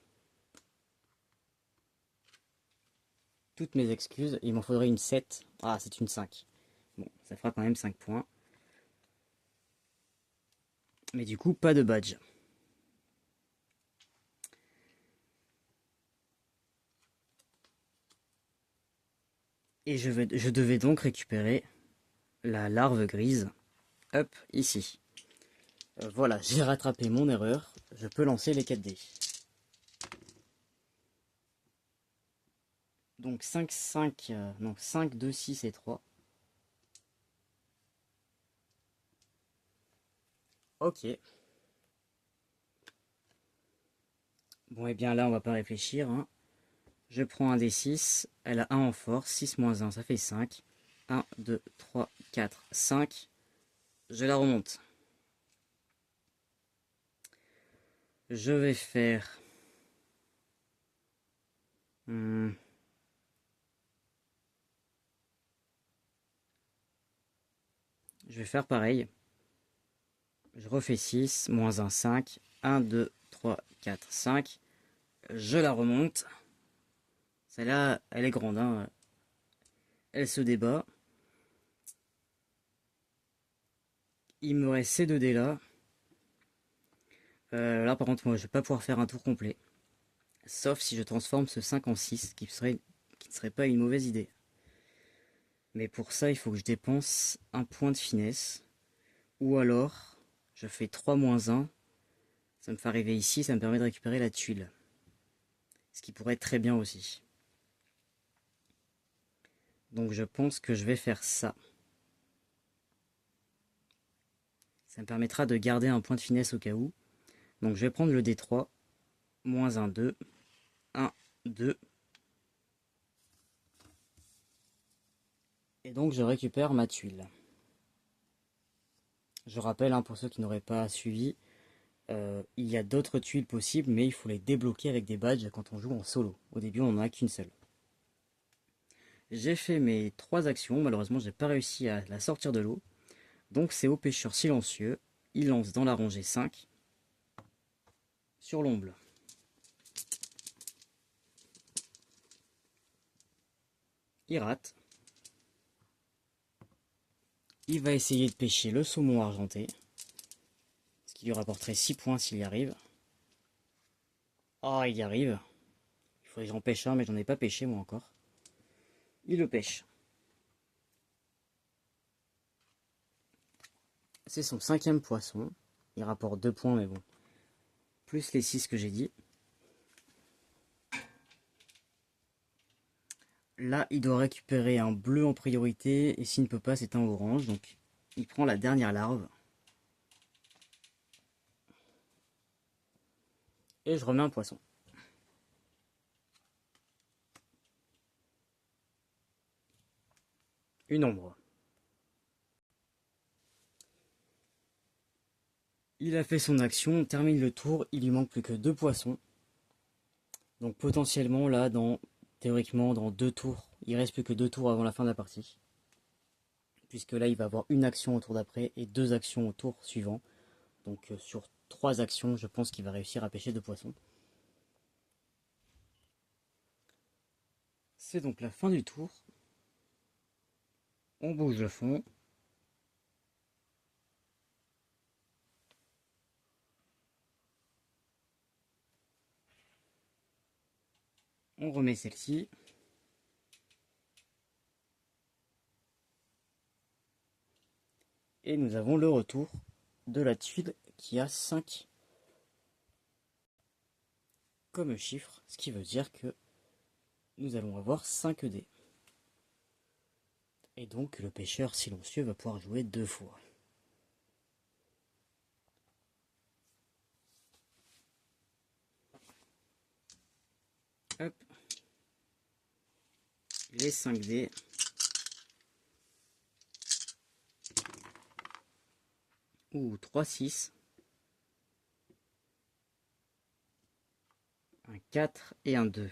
Toutes mes excuses, il m'en faudrait une 7. Ah, c'est une 5. Bon, ça fera quand même 5 points. Mais du coup, pas de badge. Et je devais donc récupérer la larve grise. Hop, ici. Voilà, j'ai rattrapé mon erreur. Je peux lancer les 4 dés. Donc 5, 5, non, 5, 2, 6 et 3. Ok. Bon, et bien là, on va pas réfléchir. Hein. Je prends un des 6. Elle a 1 en force. 6 moins 1, ça fait 5. 1, 2, 3, 4, 5. Je la remonte. Je vais faire... Je vais faire pareil. Je refais 6, moins 1, 5. 1, 2, 3, 4, 5. Je la remonte. Celle-là, elle est grande, hein. Elle se débat. Il me reste ces 2 dés là. Là par contre moi je vais pas pouvoir faire un tour complet. Sauf si je transforme ce 5 en 6, qui ne serait pas une mauvaise idée. Mais pour ça il faut que je dépense un point de finesse. Ou alors je fais 3 moins 1. Ça me fait arriver ici, ça me permet de récupérer la tuile. Ce qui pourrait être très bien aussi. Donc je pense que je vais faire ça. Ça me permettra de garder un point de finesse au cas où. Donc je vais prendre le D3. Moins 1, 2. 1, 2. Et donc je récupère ma tuile. Je rappelle, hein, pour ceux qui n'auraient pas suivi, il y a d'autres tuiles possibles, mais il faut les débloquer avec des badges quand on joue en solo. Au début, on n'en a qu'une seule. J'ai fait mes 3 actions, malheureusement, j'ai pas réussi à la sortir de l'eau. Donc c'est au pêcheur silencieux, il lance dans la rangée 5, sur l'omble. Il rate. Il va essayer de pêcher le saumon argenté, ce qui lui rapporterait 6 points s'il y arrive. Ah, il y arrive. Il faudrait que j'en pêche un, mais j'en ai pas pêché moi encore. Il le pêche. C'est son 5e poisson. Il rapporte 2 points, mais bon. Plus les 6 que j'ai dit. Là, il doit récupérer un bleu en priorité. Et s'il ne peut pas, c'est un orange. Donc, il prend la dernière larve. Et je remets un poisson. Une ombre. Il a fait son action, on termine le tour, il lui manque plus que 2 poissons. Donc potentiellement là, théoriquement dans 2 tours, il reste plus que 2 tours avant la fin de la partie. Puisque là il va avoir une action au tour d'après et 2 actions au tour suivant. Donc sur 3 actions, je pense qu'il va réussir à pêcher 2 poissons. C'est donc la fin du tour. On bouge le fond. On remet celle-ci. Et nous avons le retour de la tuile qui a 5 comme chiffre, ce qui veut dire que nous allons avoir 5 dés. Et donc le pêcheur silencieux va pouvoir jouer 2 fois. Hop. Les 5 dés. Ou 3, 6. Un 4 et un 2.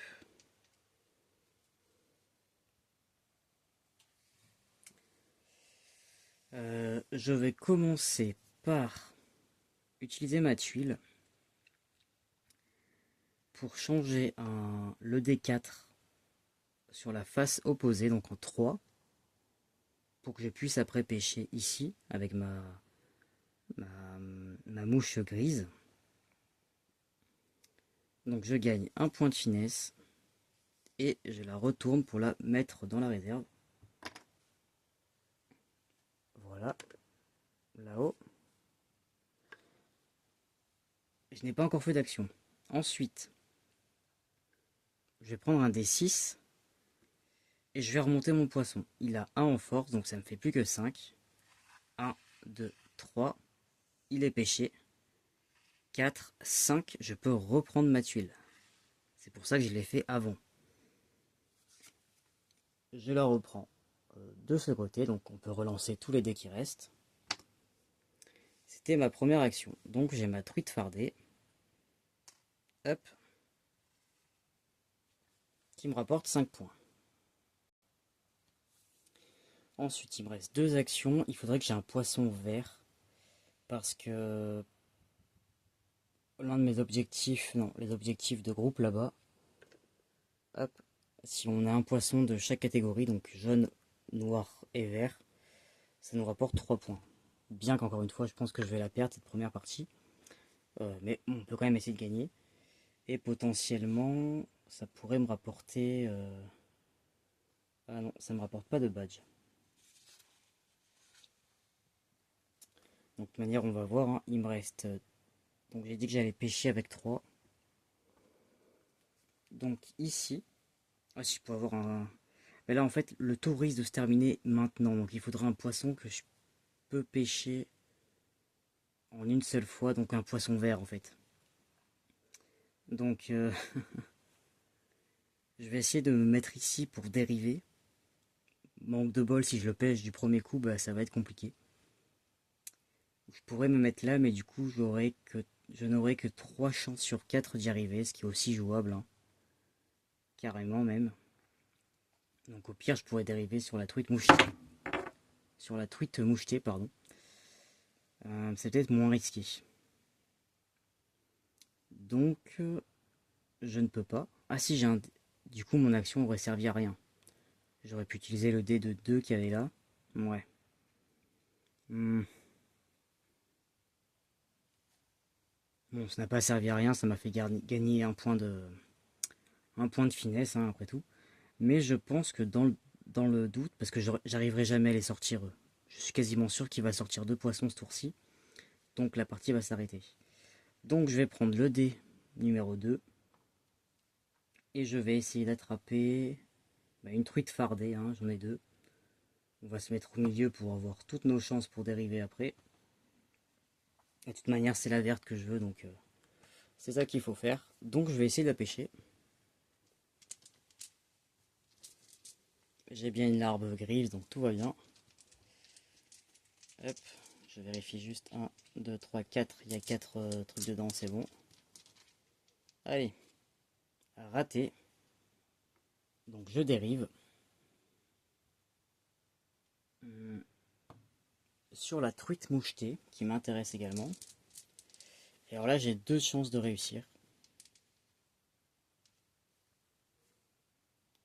Je vais commencer par utiliser ma tuile pour changer le D4 sur la face opposée, donc en 3, pour que je puisse après pêcher ici avec ma mouche grise. Donc je gagne un point de finesse et je la retourne pour la mettre dans la réserve. Voilà, là-haut. Je n'ai pas encore fait d'action. Ensuite, je vais prendre un D6 et je vais remonter mon poisson. Il a 1 en force, donc ça me fait plus que 5. 1, 2, 3. Il est pêché. 4, 5. Je peux reprendre ma tuile. C'est pour ça que je l'ai fait avant. Je la reprends de ce côté, donc on peut relancer tous les dés qui restent. C'était ma première action. Donc j'ai ma truite fardée. Hop. Qui me rapporte 5 points. Ensuite, il me reste 2 actions. Il faudrait que j'ai un poisson vert. Parce que l'un de mes objectifs, non, les objectifs de groupe là-bas. Hop. Si on a un poisson de chaque catégorie, donc jaune, noir et vert, ça nous rapporte 3 points. Bien qu'encore une fois, je pense que je vais la perdre cette première partie. Mais on peut quand même essayer de gagner. Et potentiellement, ça pourrait me rapporter... Ah non, ça me rapporte pas de badge. Donc de toute manière, on va voir. Hein. Il me reste... Donc j'ai dit que j'allais pêcher avec 3. Donc ici... Ah si je peux avoir un... Mais là en fait, le tour risque de se terminer maintenant. Donc il faudra un poisson que je peux pêcher en une seule fois. Donc un poisson vert en fait. Donc je vais essayer de me mettre ici pour dériver. Manque de bol, si je le pêche du premier coup, bah, ça va être compliqué. Je pourrais me mettre là, mais du coup, je n'aurai que 3 chances sur 4 d'y arriver, ce qui est aussi jouable. Hein. Carrément même. Donc au pire, je pourrais dériver sur la truite mouchetée. Sur la truite mouchetée, pardon. C'est peut-être moins risqué. Donc, je ne peux pas. Ah si, j'ai un... Du coup, mon action aurait servi à rien. J'aurais pu utiliser le dé de 2 qu'il y avait là. Ouais. Bon, ça n'a pas servi à rien, ça m'a fait gagner un point de finesse, hein, après tout. Mais je pense que dans le doute, parce que j'arriverai jamais à les sortir, je suis quasiment sûr qu'il va sortir 2 poissons ce tour-ci. Donc la partie va s'arrêter. Donc je vais prendre le dé numéro 2. Et je vais essayer d'attraper une truite fardée, hein, j'en ai 2. On va se mettre au milieu pour avoir toutes nos chances pour dériver après. De toute manière, c'est la verte que je veux, donc c'est ça qu'il faut faire. Donc je vais essayer de la pêcher. J'ai bien une larve grise, donc tout va bien. Hop, je vérifie juste 1, 2, 3, 4. Il y a 4 trucs dedans, c'est bon. Allez, raté. Donc je dérive. Sur la truite mouchetée, qui m'intéresse également. Et alors là, j'ai 2 chances de réussir.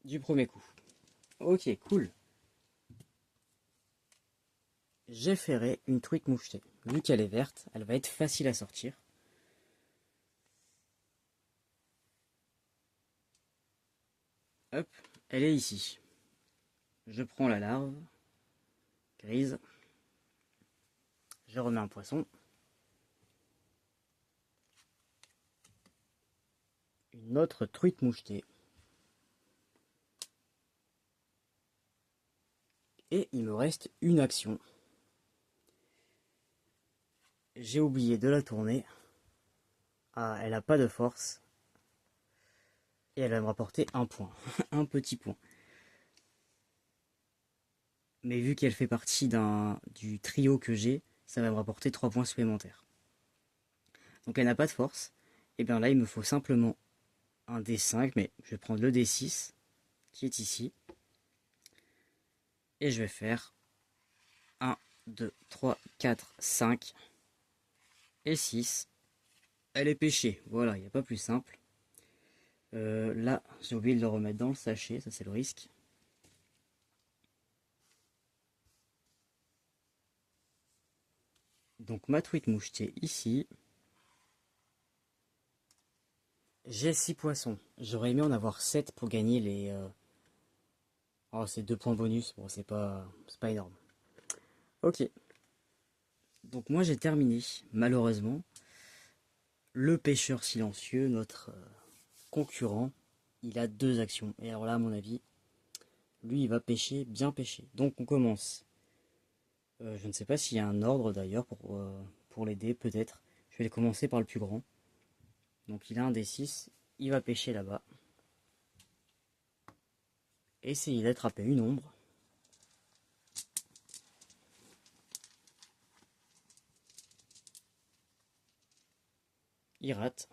Du premier coup. Ok, cool. J'ai ferré une truite mouchetée. Vu qu'elle est verte, elle va être facile à sortir. Hop, elle est ici. Je prends la larve grise. Je remets un poisson. Une autre truite mouchetée. Et il me reste une action. J'ai oublié de la tourner. Ah, elle n'a pas de force. Et elle va me rapporter un point. Un petit point. Mais vu qu'elle fait partie du trio que j'ai, ça va me rapporter 3 points supplémentaires. Donc elle n'a pas de force. Et bien là, il me faut simplement un D5, mais je vais prendre le D6 qui est ici. Et je vais faire 1, 2, 3, 4, 5 et 6. Elle est pêchée. Voilà, il n'y a pas plus simple. Là, j'ai oublié de le remettre dans le sachet, ça c'est le risque. Donc ma truite mouchetée ici. J'ai 6 poissons. J'aurais aimé en avoir 7 pour gagner les... Oh, c'est 2 points bonus. Bon, c'est pas énorme. Ok. Donc moi j'ai terminé, malheureusement. Le pêcheur silencieux, notre concurrent, il a 2 actions. Et alors là, à mon avis, lui, il va pêcher, bien pêcher. Donc on commence. Je ne sais pas s'il y a un ordre d'ailleurs pour les dés, peut-être. Je vais commencer par le plus grand. Donc il a un D6, il va pêcher là-bas. Essayer d'attraper une ombre. Il rate.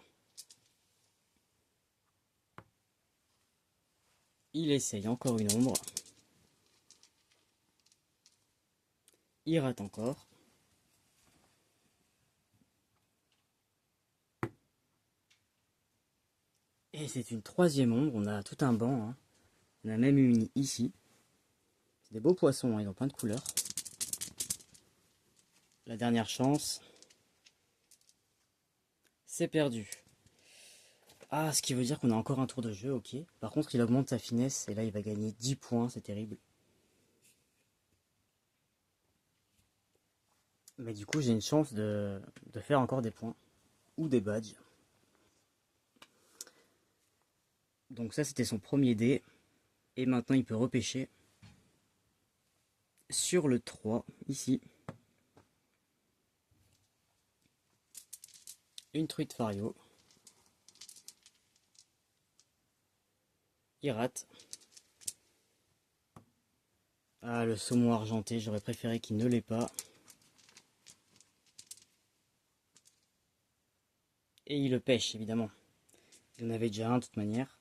Il essaye encore une ombre. Il rate encore. Et c'est une troisième ombre. On a tout un banc. Hein. On a même une ici. C'est des beaux poissons. Hein. Ils ont plein de couleurs. La dernière chance. C'est perdu. Ah, ce qui veut dire qu'on a encore un tour de jeu, ok. Par contre, il augmente sa finesse et là, il va gagner 10 points, c'est terrible. Mais du coup, j'ai une chance de faire encore des points. Ou des badges. Donc ça, c'était son premier dé. Et maintenant, il peut repêcher. Sur le 3, ici. Une truite Fario. Il rate. Ah, le saumon argenté, j'aurais préféré qu'il ne l'ait pas. Et il le pêche, évidemment. Il en avait déjà un, de toute manière.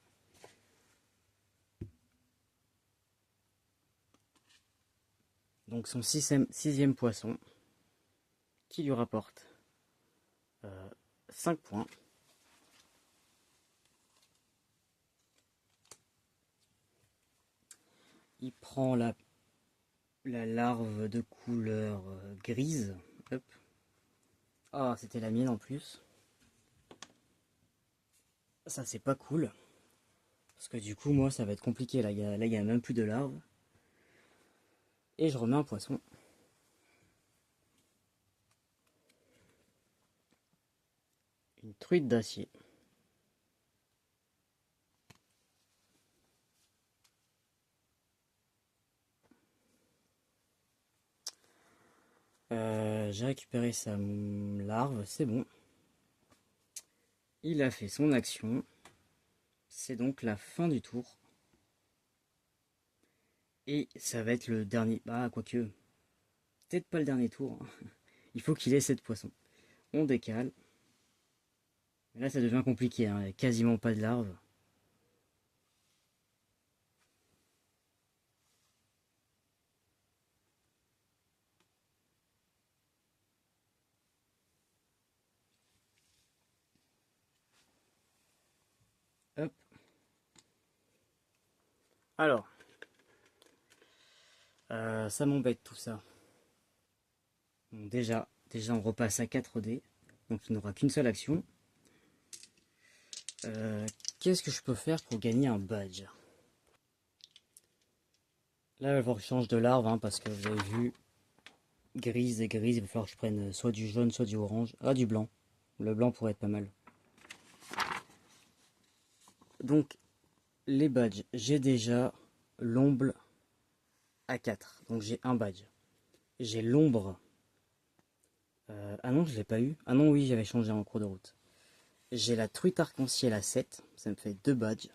Donc son sixième poisson, qui lui rapporte 5 points. Il prend la larve de couleur grise. Hop. Ah, c'était la mienne en plus. Ça, c'est pas cool. Parce que du coup, moi, ça va être compliqué. Là, il y a même plus de larves. Et je remets un poisson. Une truite d'acier. J'ai récupéré sa larve, c'est bon. Il a fait son action. C'est donc la fin du tour. Et ça va être le dernier... Ah, quoique... Peut-être pas le dernier tour. Hein. Il faut qu'il ait 7 poissons. On décale. Là, ça devient compliqué. Hein. Il n'y a quasiment pas de larves. Hop. Alors. Ça m'embête tout ça. Bon, déjà, on repasse à 4 dés. Donc il n'aura qu'une seule action. Qu'est-ce que je peux faire pour gagner un badge? Là, il va falloir que je change de larve, hein, parce que vous avez vu, grise et grise, il va falloir que je prenne soit du jaune, soit du orange. Ah, du blanc. Le blanc pourrait être pas mal. Donc, les badges, j'ai déjà l'ombre à 4. Donc j'ai un badge. J'ai l'ombre. Ah non, je l'ai pas eu. Ah non, oui, j'avais changé en cours de route. J'ai la truite arc-en-ciel à 7. Ça me fait 2 badges.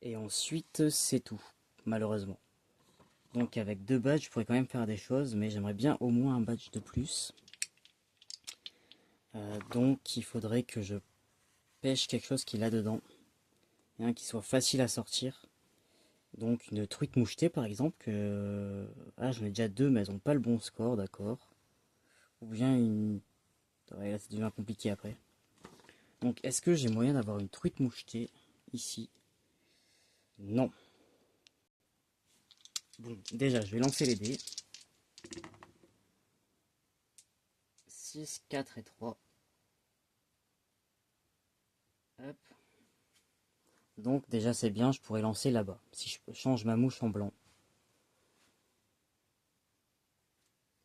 Et ensuite, c'est tout, malheureusement. Donc avec 2 badges, je pourrais quand même faire des choses, mais j'aimerais bien au moins un badge de plus. Donc il faudrait que je pêche quelque chose qu'il a dedans. Hein, qui soit facile à sortir. Donc une truite mouchetée par exemple. Ah, j'en ai déjà 2, mais elles n'ont pas le bon score, d'accord. Ou bien une... Ouais, là ça devient compliqué après. Donc est-ce que j'ai moyen d'avoir une truite mouchetée ici? Non. Bon, déjà je vais lancer les dés. 6, 4 et 3. Hop. Donc déjà c'est bien, je pourrais lancer là-bas. Si je change ma mouche en blanc.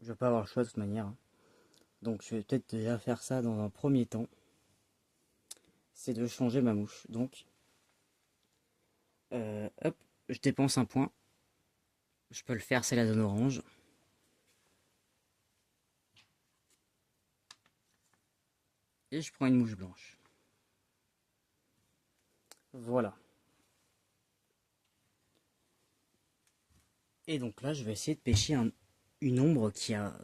Je vais pas avoir le choix de toute manière. Hein. Donc je vais peut-être déjà faire ça dans un premier temps. C'est de changer ma mouche. Donc, hop, je dépense un point. Je peux le faire, c'est la zone orange. Et je prends une mouche blanche. Voilà. Et donc là, je vais essayer de pêcher une ombre qui a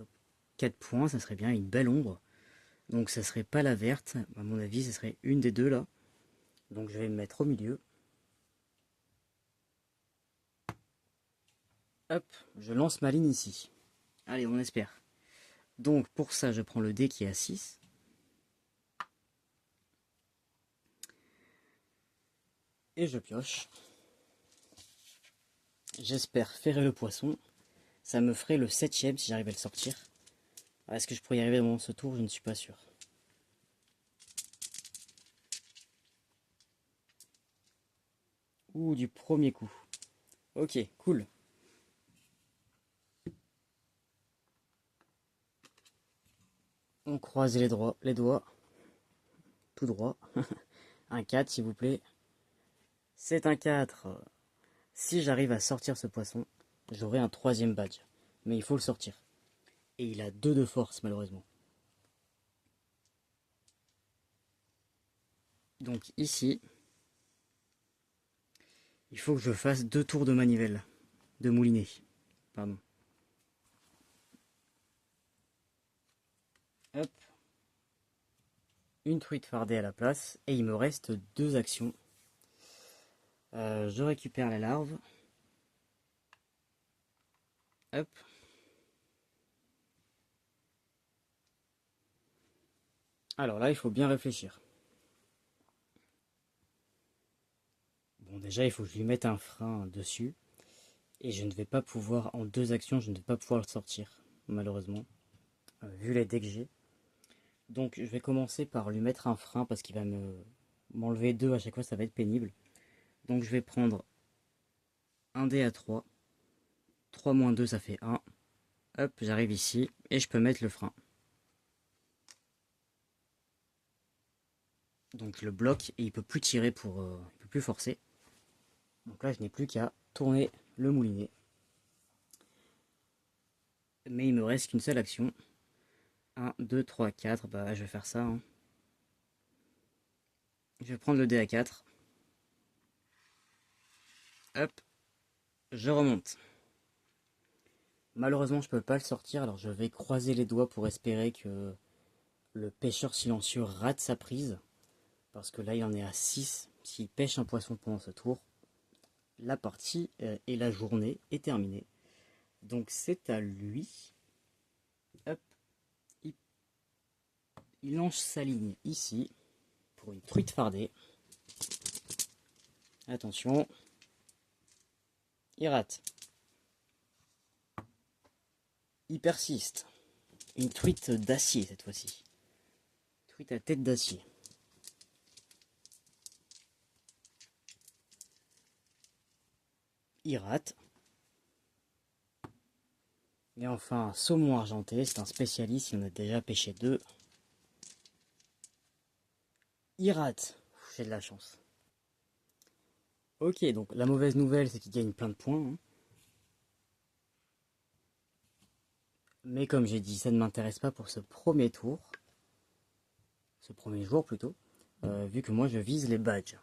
4 points. Ça serait bien, une belle ombre. Donc ça serait pas la verte, à mon avis, ce serait une des deux là. Donc je vais me mettre au milieu. Hop, je lance ma ligne ici. Allez, on espère. Donc pour ça, je prends le dé qui est à 6. Et je pioche. J'espère ferrer le poisson. Ça me ferait le 7ème si j'arrive à le sortir. Est-ce que je pourrais y arriver dans ce tour? Je ne suis pas sûr. Ouh, du premier coup. Ok, cool. On croise les doigts. Tout droit. Un 4, s'il vous plaît. C'est un 4. Si j'arrive à sortir ce poisson, j'aurai un 3ème badge. Mais il faut le sortir. Et il a 2 de force, malheureusement. Donc ici, il faut que je fasse 2 tours de manivelle. De moulinet. Pardon. Hop. Une truite fardée à la place. Et il me reste 2 actions. Je récupère la larve. Hop. Alors là, il faut bien réfléchir. Bon, déjà, il faut que je lui mette un frein dessus. Et je ne vais pas pouvoir, en 2 actions, je ne vais pas pouvoir le sortir, malheureusement. Vu les dés que j'ai. Donc, je vais commencer par lui mettre un frein parce qu'il va m'enlever 2 à chaque fois, ça va être pénible. Donc, je vais prendre un dé à 3. 3 moins 2, ça fait 1. Hop, j'arrive ici et je peux mettre le frein. Donc, je le bloque et il peut plus tirer il peut plus forcer. Donc là, je n'ai plus qu'à tourner le moulinet. Mais il me reste qu'une seule action. 1, 2, 3, 4. Bah, je vais faire ça. Hein. Je vais prendre le dé à 4. Hop, je remonte. Malheureusement, je peux pas le sortir, alors je vais croiser les doigts pour espérer que le pêcheur silencieux rate sa prise. Parce que là, il en est à 6. S'il pêche un poisson pendant ce tour, la partie et la journée est terminée. Donc c'est à lui. Hop, il lance sa ligne ici pour une truite fardée. Attention, il rate. Il persiste. Une truite d'acier cette fois-ci. Truite à tête d'acier. Il rate. Et enfin, un saumon argenté, c'est un spécialiste, il en a déjà pêché 2. Il rate. J'ai de la chance. Ok, donc la mauvaise nouvelle, c'est qu'il gagne plein de points. Hein. Mais comme j'ai dit, ça ne m'intéresse pas pour ce premier tour. Ce premier jour plutôt. Vu que moi, je vise les badges.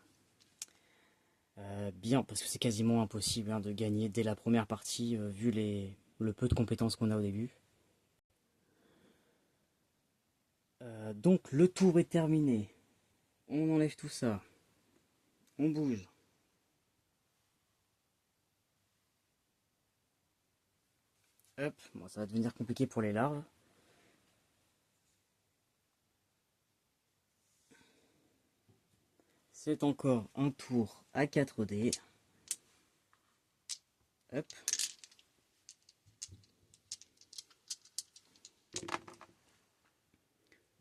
Bien, parce que c'est quasiment impossible hein, de gagner dès la première partie, vu le peu de compétences qu'on a au début. Donc le tour est terminé. On enlève tout ça. On bouge. Hop, bon, ça va devenir compliqué pour les larves. C'est encore un tour à 4 dés. Hop.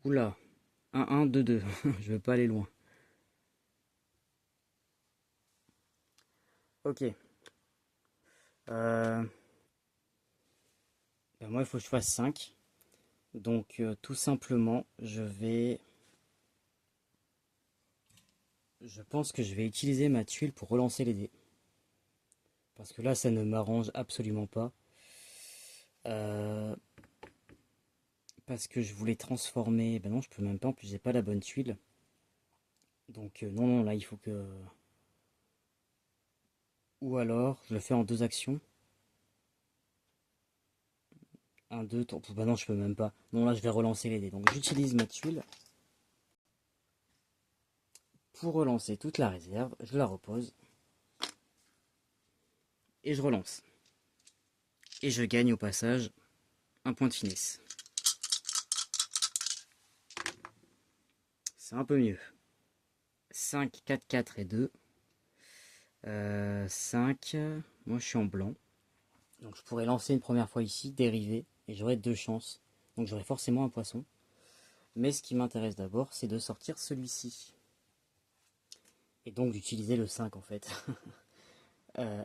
Oula. 1, 1, 2, 2. Je veux pas aller loin. Ok. Ben moi, il faut que je fasse 5. Donc, tout simplement, je pense que je vais utiliser ma tuile pour relancer les dés. Parce que là, ça ne m'arrange absolument pas. Parce que je voulais transformer... Ben non, je peux même pas, en plus j'ai pas la bonne tuile. Donc non, non, là il faut que... Ou alors, je le fais en 2 actions. Un, deux, trois. Bah non, je peux même pas. Non, là, je vais relancer les dés. Donc, j'utilise ma tuile. Pour relancer toute la réserve, je la repose. Et je relance. Et je gagne au passage un point de finesse. C'est un peu mieux. 5, 4, 4 et 2. 5. Moi, je suis en blanc. Donc, je pourrais lancer une première fois ici, dériver, et j'aurai 2 chances. Donc, j'aurai forcément un poisson. Mais ce qui m'intéresse d'abord, c'est de sortir celui-ci. Et donc, d'utiliser le 5 en fait.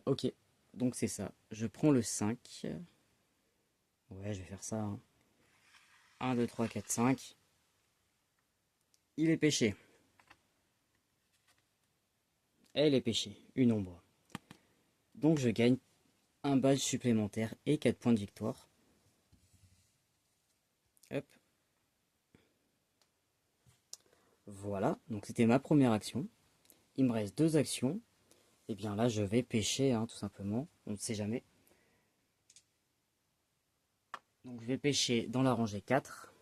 Ok, donc c'est ça. Je prends le 5. Ouais, je vais faire ça. Hein. 1, 2, 3, 4, 5. Il est pêché. Elle est pêchée. Une ombre. Donc, je gagne un badge supplémentaire et 4 points de victoire. Hop. Voilà, donc c'était ma première action. Il me reste 2 actions. Et bien là, je vais pêcher, hein, tout simplement. On ne sait jamais. Donc je vais pêcher dans la rangée 4.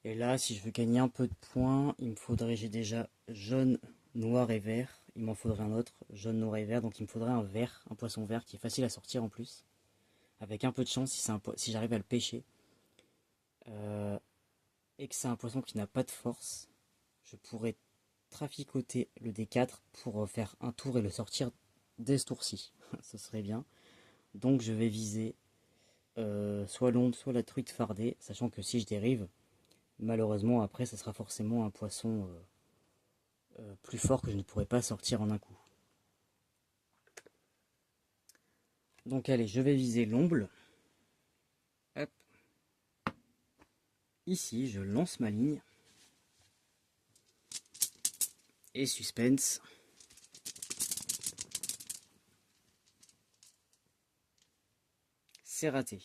Et là, si je veux gagner un peu de points, il me faudrait, j'ai déjà jaune, noir et vert. Il m'en faudrait un autre, jaune, noir et vert. Donc il me faudrait un vert, un poisson vert qui est facile à sortir en plus. Avec un peu de chance si j'arrive à le pêcher. Et que c'est un poisson qui n'a pas de force, je pourrais traficoter le D4 pour faire un tour et le sortir dès ce tour-ci. Ce serait bien. Donc je vais viser soit l'onde, soit la truite fardée, sachant que si je dérive, malheureusement après ça sera forcément un poisson plus fort que je ne pourrai pas sortir en un coup. Donc allez, je vais viser l'omble. Hop. Ici, je lance ma ligne. Et suspense. C'est raté.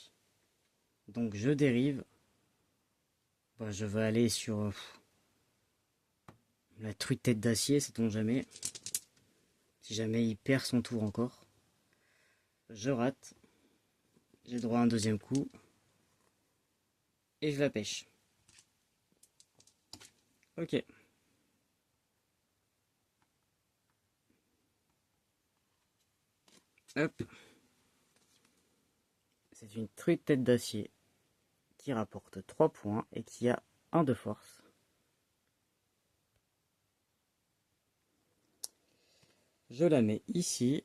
Donc je dérive. Bah, je vais aller sur la truite tête d'acier, sait-on jamais. Si jamais il perd son tour encore. Je rate. J'ai droit à un deuxième coup. Et je la pêche. Ok. Hop. C'est une truite tête d'acier qui rapporte 3 points et qui a 1 de force. Je la mets ici.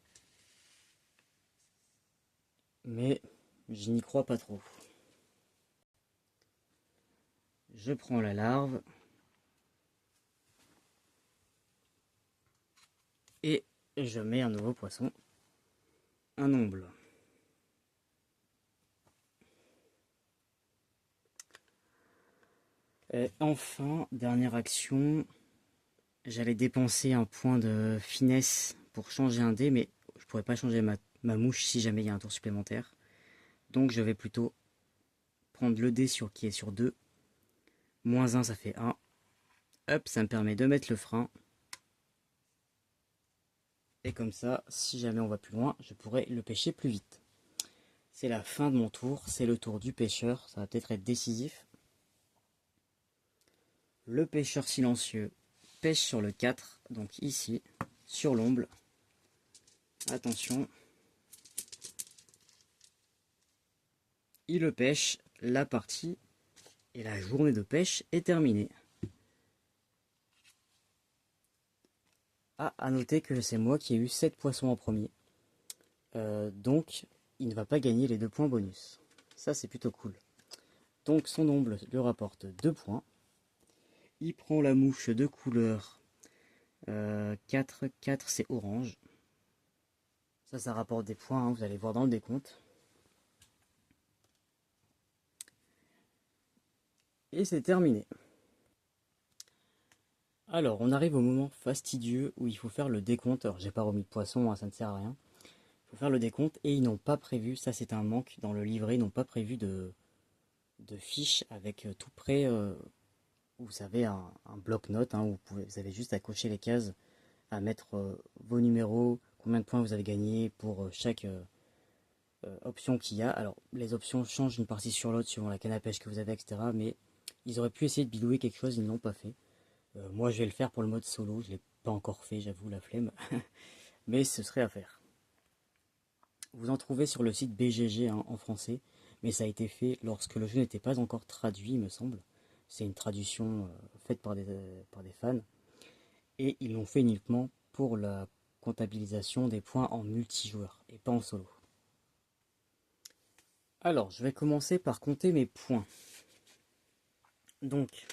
Mais je n'y crois pas trop. Je prends la larve. Et je mets un nouveau poisson. Un omble. Et enfin, dernière action. J'allais dépenser un point de finesse pour changer un dé, mais je pourrais pas changer ma mouche si jamais il y a un tour supplémentaire. Donc je vais plutôt prendre le dé qui est sur 2. Moins 1, ça fait 1. Hop, ça me permet de mettre le frein. Et comme ça, si jamais on va plus loin, je pourrais le pêcher plus vite. C'est la fin de mon tour, c'est le tour du pêcheur, ça va peut-être être décisif. Le pêcheur silencieux pêche sur le 4, donc ici, sur l'omble. Attention. Il le pêche, la partie et la journée de pêche est terminée. Ah, à noter que c'est moi qui ai eu 7 poissons en premier. Donc, il ne va pas gagner les 2 points bonus. Ça, c'est plutôt cool. Donc, son omble lui rapporte 2 points. Il prend la mouche de couleur 4, 4 c'est orange. Ça rapporte des points, hein, vous allez voir dans le décompte. Et c'est terminé. Alors, on arrive au moment fastidieux où il faut faire le décompte. Alors, j'ai pas remis de poisson, hein, ça ne sert à rien. Il faut faire le décompte et ils n'ont pas prévu, ça c'est un manque dans le livret, ils n'ont pas prévu de fiche avec tout près, où vous avez un bloc-notes, hein, où vous avez juste à cocher les cases, à mettre vos numéros, combien de points vous avez gagné pour options qu'il y a. Alors, les options changent d'une partie sur l'autre suivant la canne à pêche que vous avez, etc. Mais ils auraient pu essayer de bidouiller quelque chose, ils ne l'ont pas fait. Moi, je vais le faire pour le mode solo. Je ne l'ai pas encore fait, j'avoue, la flemme. Mais ce serait à faire. Vous en trouvez sur le site BGG hein, en français. Mais ça a été fait lorsque le jeu n'était pas encore traduit, il me semble. C'est une traduction faite par des fans. Et ils l'ont fait uniquement pour la comptabilisation des points en multijoueur et pas en solo. Alors, je vais commencer par compter mes points. Donc,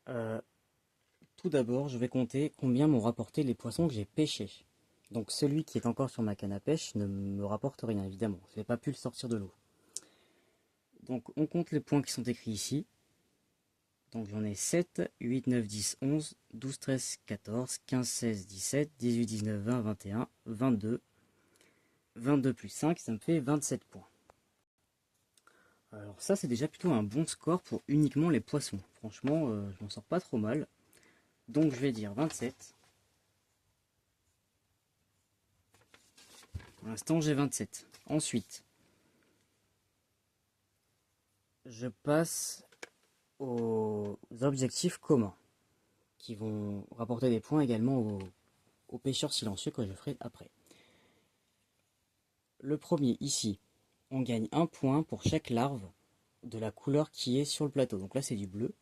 tout d'abord, je vais compter combien m'ont rapporté les poissons que j'ai pêchés. Donc, celui qui est encore sur ma canne à pêche ne me rapporte rien, évidemment. Je n'ai pas pu le sortir de l'eau. Donc, on compte les points qui sont écrits ici. Donc, j'en ai 7, 8, 9, 10, 11, 12, 13, 14, 15, 16, 17, 18, 19, 20, 21, 22. 22 plus 5, ça me fait 27 points. Alors ça, c'est déjà plutôt un bon score pour uniquement les poissons. Franchement, je m'en sors pas trop mal. Donc je vais dire 27. Pour l'instant, j'ai 27. Ensuite, je passe aux objectifs communs, qui vont rapporter des points également aux pêcheurs silencieux que je ferai après. Le premier, ici, on gagne 1 point pour chaque larve de la couleur qui est sur le plateau. Donc là, c'est du bleu.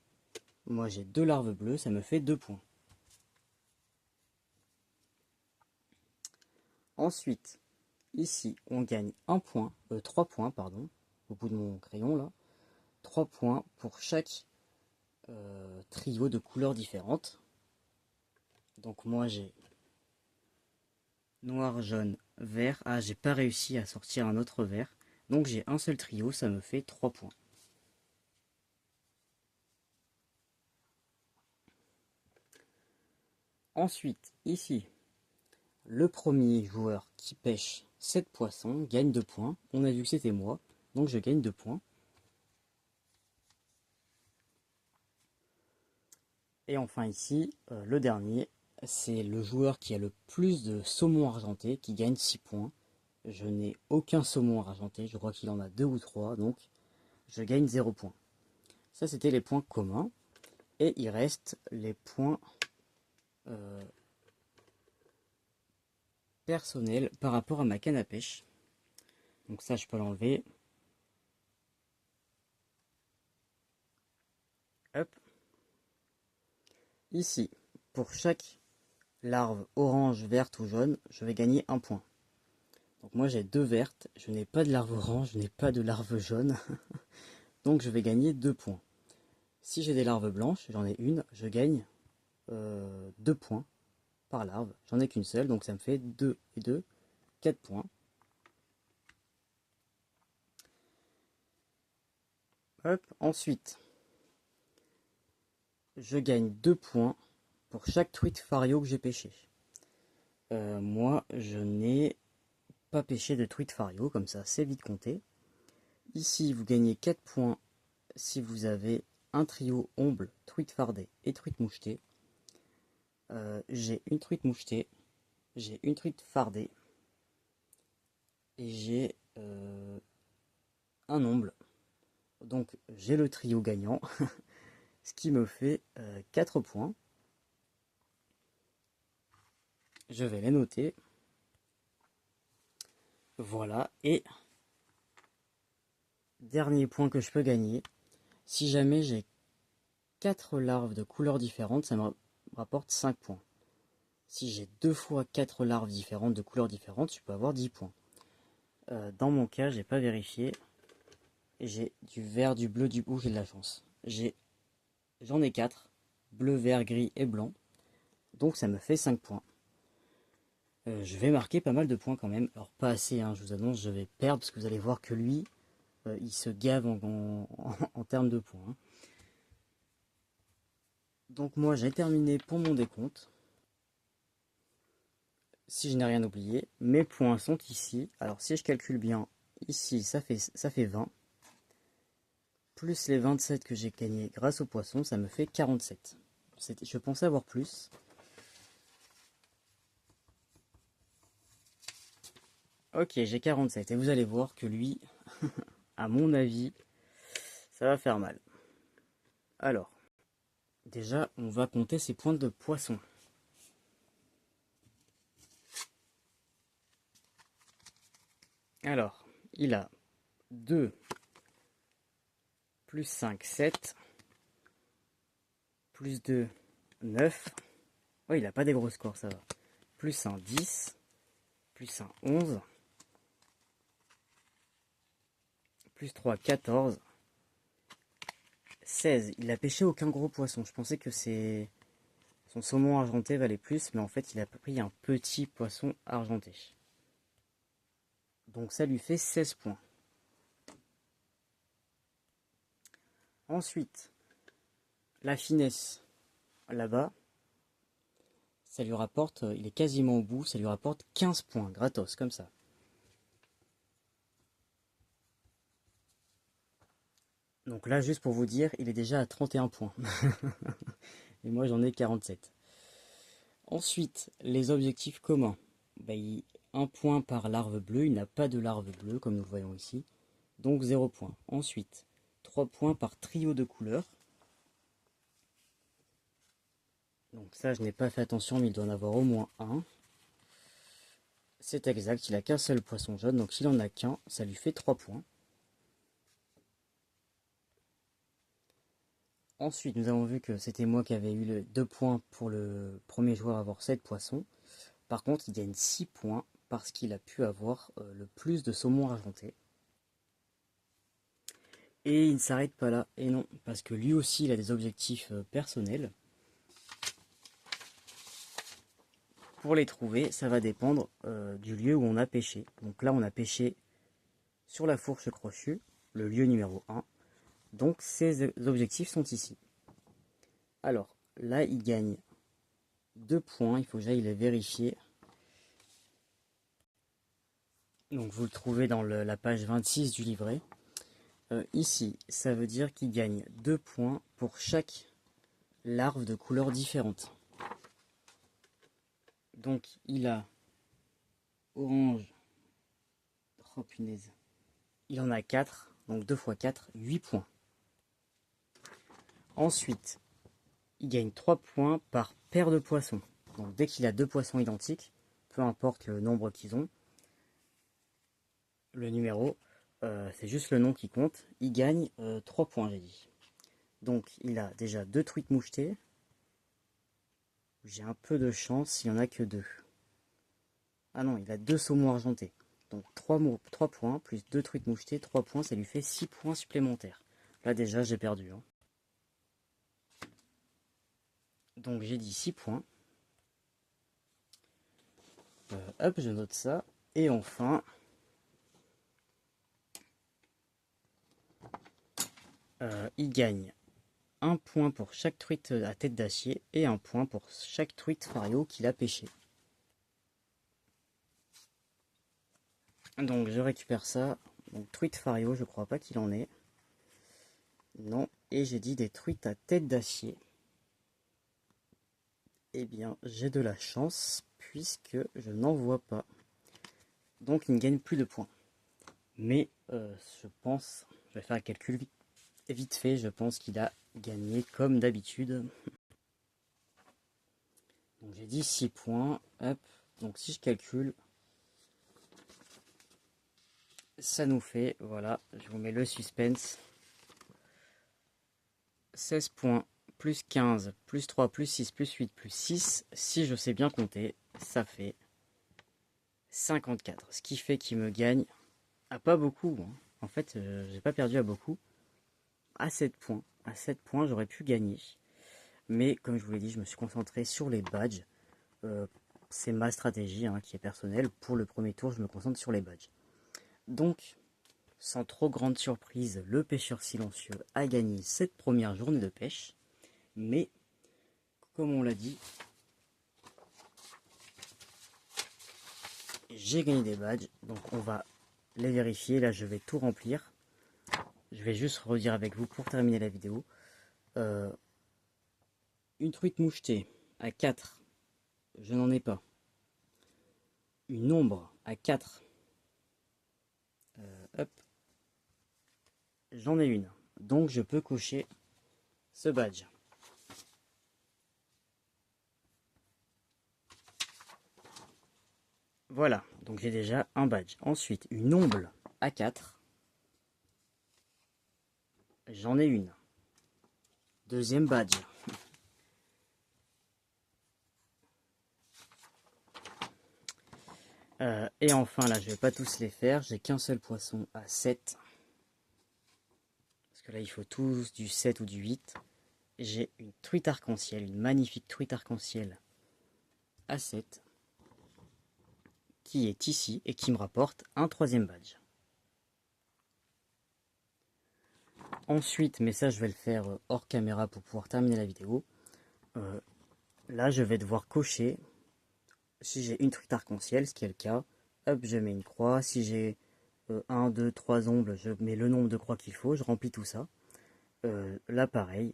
Moi, j'ai 2 larves bleues, ça me fait 2 points. Ensuite, ici, on gagne 3 points, pardon, au bout de mon crayon là. 3 points pour chaque trio de couleurs différentes. Donc moi j'ai noir, jaune, vert. Ah, j'ai pas réussi à sortir un autre vert. Donc j'ai un seul trio, ça me fait 3 points. Ensuite, ici, le premier joueur qui pêche 7 poissons gagne 2 points. On a vu que c'était moi, donc je gagne 2 points. Et enfin ici, le dernier, c'est le joueur qui a le plus de saumon argenté qui gagne 6 points. Je n'ai aucun saumon argenté, je crois qu'il en a 2 ou 3, donc je gagne 0 points. Ça c'était les points communs. Et il reste les points personnels par rapport à ma canne à pêche. Donc ça je peux l'enlever. Hop. Ici, pour chaque larve orange, verte ou jaune, je vais gagner 1 point. Donc moi j'ai 2 vertes, je n'ai pas de larve orange, je n'ai pas de larve jaune. Donc je vais gagner 2 points. Si j'ai des larves blanches, j'en ai une, je gagne 2 points par larve. J'en ai qu'une seule, donc ça me fait 2 et 2, 4 points. Hop, ensuite, je gagne 2 points pour chaque truite fario que j'ai pêché. Moi, je n'ai pas pêché de truite fario, comme ça c'est vite compté. Ici, vous gagnez 4 points si vous avez un trio omble, truite fardée et truite mouchetée. J'ai une truite mouchetée, j'ai une truite fardée et j'ai un omble. Donc j'ai le trio gagnant, ce qui me fait 4 points. Je vais les noter. Voilà, et dernier point que je peux gagner, si jamais j'ai 4 larves de couleurs différentes, ça me rapporte 5 points. Si j'ai 2 fois 4 larves différentes de couleurs différentes, je peux avoir 10 points. Dans mon cas, j'ai pas vérifié. J'ai du vert, du bleu, du rouge, j'ai de la chance. J'en ai 4, bleu, vert, gris et blanc. Donc ça me fait 5 points. Je vais marquer pas mal de points quand même. Alors pas assez, hein, je vous annonce, je vais perdre parce que vous allez voir que lui, il se gave en termes de points. Hein. Donc moi j'ai terminé pour mon décompte. Si je n'ai rien oublié, mes points sont ici. Alors si je calcule bien, ici ça fait 20. Plus les 27 que j'ai gagnés grâce au poisson, ça me fait 47. Je pensais avoir plus. Ok, j'ai 47 et vous allez voir que lui, à mon avis, ça va faire mal. Alors, déjà, on va compter ses points de poisson. Alors, il a 2 plus 5, 7, plus 2, 9. Oh, il a pas des gros scores, ça va. Plus 1, 10, plus 1, 11, plus 3, 14, 16. Il a pêché aucun gros poisson. Je pensais que son saumon argenté valait plus, mais en fait, il a pris un petit poisson argenté. Donc ça lui fait 16 points. Ensuite, la finesse, là-bas, ça lui rapporte, il est quasiment au bout, ça lui rapporte 15 points, gratos, comme ça. Donc là, juste pour vous dire, il est déjà à 31 points. Et moi, j'en ai 47. Ensuite, les objectifs communs. Bah, 1 point par larve bleue, il n'a pas de larve bleue, comme nous le voyons ici. Donc 0 points. Ensuite, 3 points par trio de couleurs. Donc ça, je n'ai pas fait attention, mais il doit en avoir au moins un. C'est exact, il n'a qu'un seul poisson jaune, donc s'il en a qu'un, ça lui fait 3 points. Ensuite, nous avons vu que c'était moi qui avais eu 2 points pour le premier joueur à avoir 7 poissons. Par contre, il gagne 6 points parce qu'il a pu avoir le plus de saumon argenté. Et il ne s'arrête pas là, et non, parce que lui aussi il a des objectifs personnels. Pour les trouver, ça va dépendre du lieu où on a pêché. Donc là, on a pêché sur la fourche crochue, le lieu numéro 1. Donc ces objectifs sont ici. Alors, là, il gagne 2 points, il faut que j'aille les vérifier. Donc vous le trouvez dans la page 26 du livret. Ici, ça veut dire qu'il gagne 2 points pour chaque larve de couleur différente. Donc il a orange, oh punaise, il en a 4, donc 2 fois 4, 8 points. Ensuite, il gagne 3 points par paire de poissons. Donc dès qu'il a 2 poissons identiques, peu importe le nombre qu'ils ont, le numéro, c'est juste le nom qui compte, il gagne 3 points, j'ai dit. Donc il a déjà 2 truites mouchetées. J'ai un peu de chance, il n'y en a que 2. Ah non, il a 2 saumons argentés. Donc 3 points, plus 2 truites mouchetées, 3 points, ça lui fait 6 points supplémentaires. Là déjà, j'ai perdu. Hein. Donc j'ai dit 6 points. Hop, je note ça. Et enfin, il gagne 1 point pour chaque truite à tête d'acier et 1 point pour chaque truite fario qu'il a pêché. Donc je récupère ça. Donc truite fario, je crois pas qu'il en ait. Non, et j'ai dit des truites à tête d'acier. Eh bien, j'ai de la chance puisque je n'en vois pas. Donc il ne gagne plus de points. Mais je pense, je vais faire un calcul vite fait, je pense qu'il a gagné comme d'habitude. Donc j'ai dit 6 points. Hop. Donc si je calcule, ça nous fait, voilà, je vous mets le suspense. 16 points, plus 15, plus 3, plus 6, plus 8, plus 6. Si je sais bien compter, ça fait 54. Ce qui fait qu'il me gagne à pas beaucoup. Hein. En fait, j'ai pas perdu à beaucoup. À 7 points. À 7 points, j'aurais pu gagner. Mais comme je vous l'ai dit, je me suis concentré sur les badges. C'est ma stratégie hein, qui est personnelle. Pour le premier tour, je me concentre sur les badges. Donc, sans trop grande surprise, le pêcheur silencieux a gagné cette première journée de pêche. Mais, comme on l'a dit, j'ai gagné des badges. Donc on va les vérifier. Là, je vais tout remplir. Je vais juste redire avec vous pour terminer la vidéo. Une truite mouchetée à 4, je n'en ai pas. Une ombre à 4, hop, j'en ai une. Donc je peux cocher ce badge. Voilà, donc j'ai déjà un badge. Ensuite, une omble A4. J'en ai une. Deuxième badge. Et enfin, là, je vais pas tous les faire. J'ai qu'un seul poisson à 7. Parce que là, il faut tous du 7 ou du 8. J'ai une truite arc-en-ciel, une magnifique truite arc-en-ciel à 7. Qui est ici et qui me rapporte un troisième badge. Ensuite, mais ça, je vais le faire hors caméra pour pouvoir terminer la vidéo. Là, je vais devoir cocher. Si j'ai une truite arc-en-ciel, ce qui est le cas, hop, je mets une croix. Si j'ai 1, 2, 3 ombles, je mets le nombre de croix qu'il faut, je remplis tout ça. Là, pareil,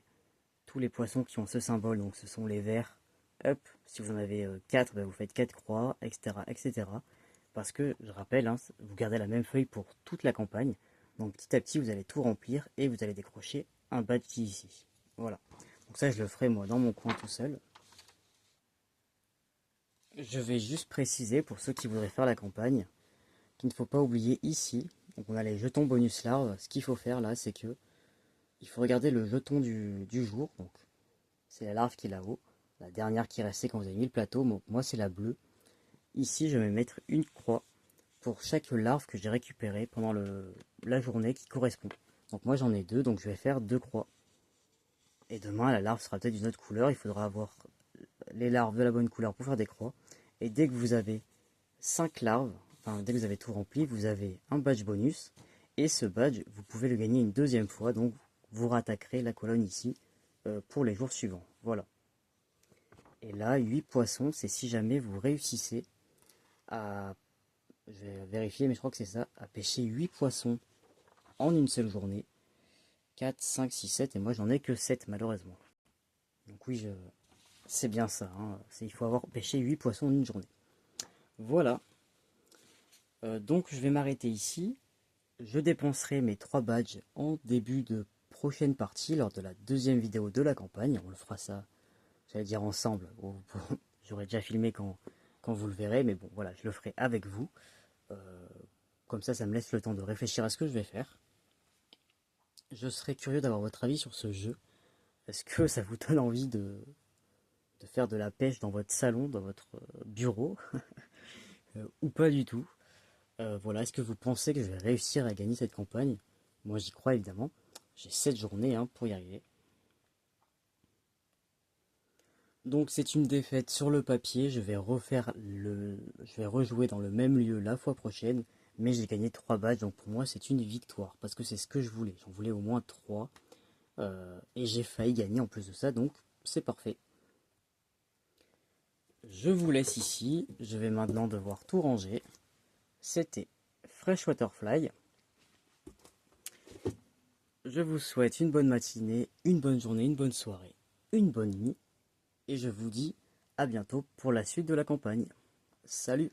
tous les poissons qui ont ce symbole, donc ce sont les verts, hop, si vous en avez 4, ben vous faites 4 croix, etc., etc. Parce que, je rappelle, hein, vous gardez la même feuille pour toute la campagne. Donc petit à petit, vous allez tout remplir et vous allez décrocher un badge ici. Voilà. Donc ça, je le ferai moi dans mon coin tout seul. Je vais juste préciser pour ceux qui voudraient faire la campagne qu'il ne faut pas oublier ici. Donc on a les jetons bonus larves. Ce qu'il faut faire là, c'est que il faut regarder le jeton du jour. Donc c'est la larve qui est là-haut. La dernière qui restait quand vous avez mis le plateau. Moi c'est la bleue. Ici je vais mettre une croix pour chaque larve que j'ai récupérée pendant la journée qui correspond. Donc moi j'en ai 2, donc je vais faire 2 croix. Et demain la larve sera peut-être d'une autre couleur. Il faudra avoir les larves de la bonne couleur pour faire des croix. Et dès que vous avez 5 larves, enfin dès que vous avez tout rempli, vous avez un badge bonus. Et ce badge, vous pouvez le gagner une deuxième fois. Donc vous rattaquerez la colonne ici pour les jours suivants. Voilà. Et là, 8 poissons, c'est si jamais vous réussissez à... Je vais vérifier, mais je crois que c'est ça. À pêcher 8 poissons en une seule journée. 4, 5, 6, 7. Et moi, j'en ai que 7, malheureusement. Donc oui, c'est bien ça. Hein. Il faut avoir pêché 8 poissons en une journée. Voilà. Donc je vais m'arrêter ici. Je dépenserai mes 3 badges en début de prochaine partie, lors de la deuxième vidéo de la campagne. On le fera ça, j'allais dire ensemble. J'aurais déjà filmé quand vous le verrez, mais bon, voilà, je le ferai avec vous. Comme ça me laisse le temps de réfléchir à ce que je vais faire. Je serais curieux d'avoir votre avis sur ce jeu. Est-ce que ça vous donne envie de faire de la pêche dans votre salon, dans votre bureau ou pas du tout? Voilà, est-ce que vous pensez que je vais réussir à gagner cette campagne? Moi j'y crois évidemment. J'ai 7 journées hein, pour y arriver. Donc c'est une défaite sur le papier. Je vais rejouer dans le même lieu la fois prochaine. Mais j'ai gagné 3 badges, donc pour moi c'est une victoire. Parce que c'est ce que je voulais. J'en voulais au moins 3. Et j'ai failli gagner en plus de ça, donc c'est parfait. Je vous laisse ici. Je vais maintenant devoir tout ranger. C'était Freshwaterfly. Je vous souhaite une bonne matinée, une bonne journée, une bonne soirée, une bonne nuit. Et je vous dis à bientôt pour la suite de la campagne. Salut!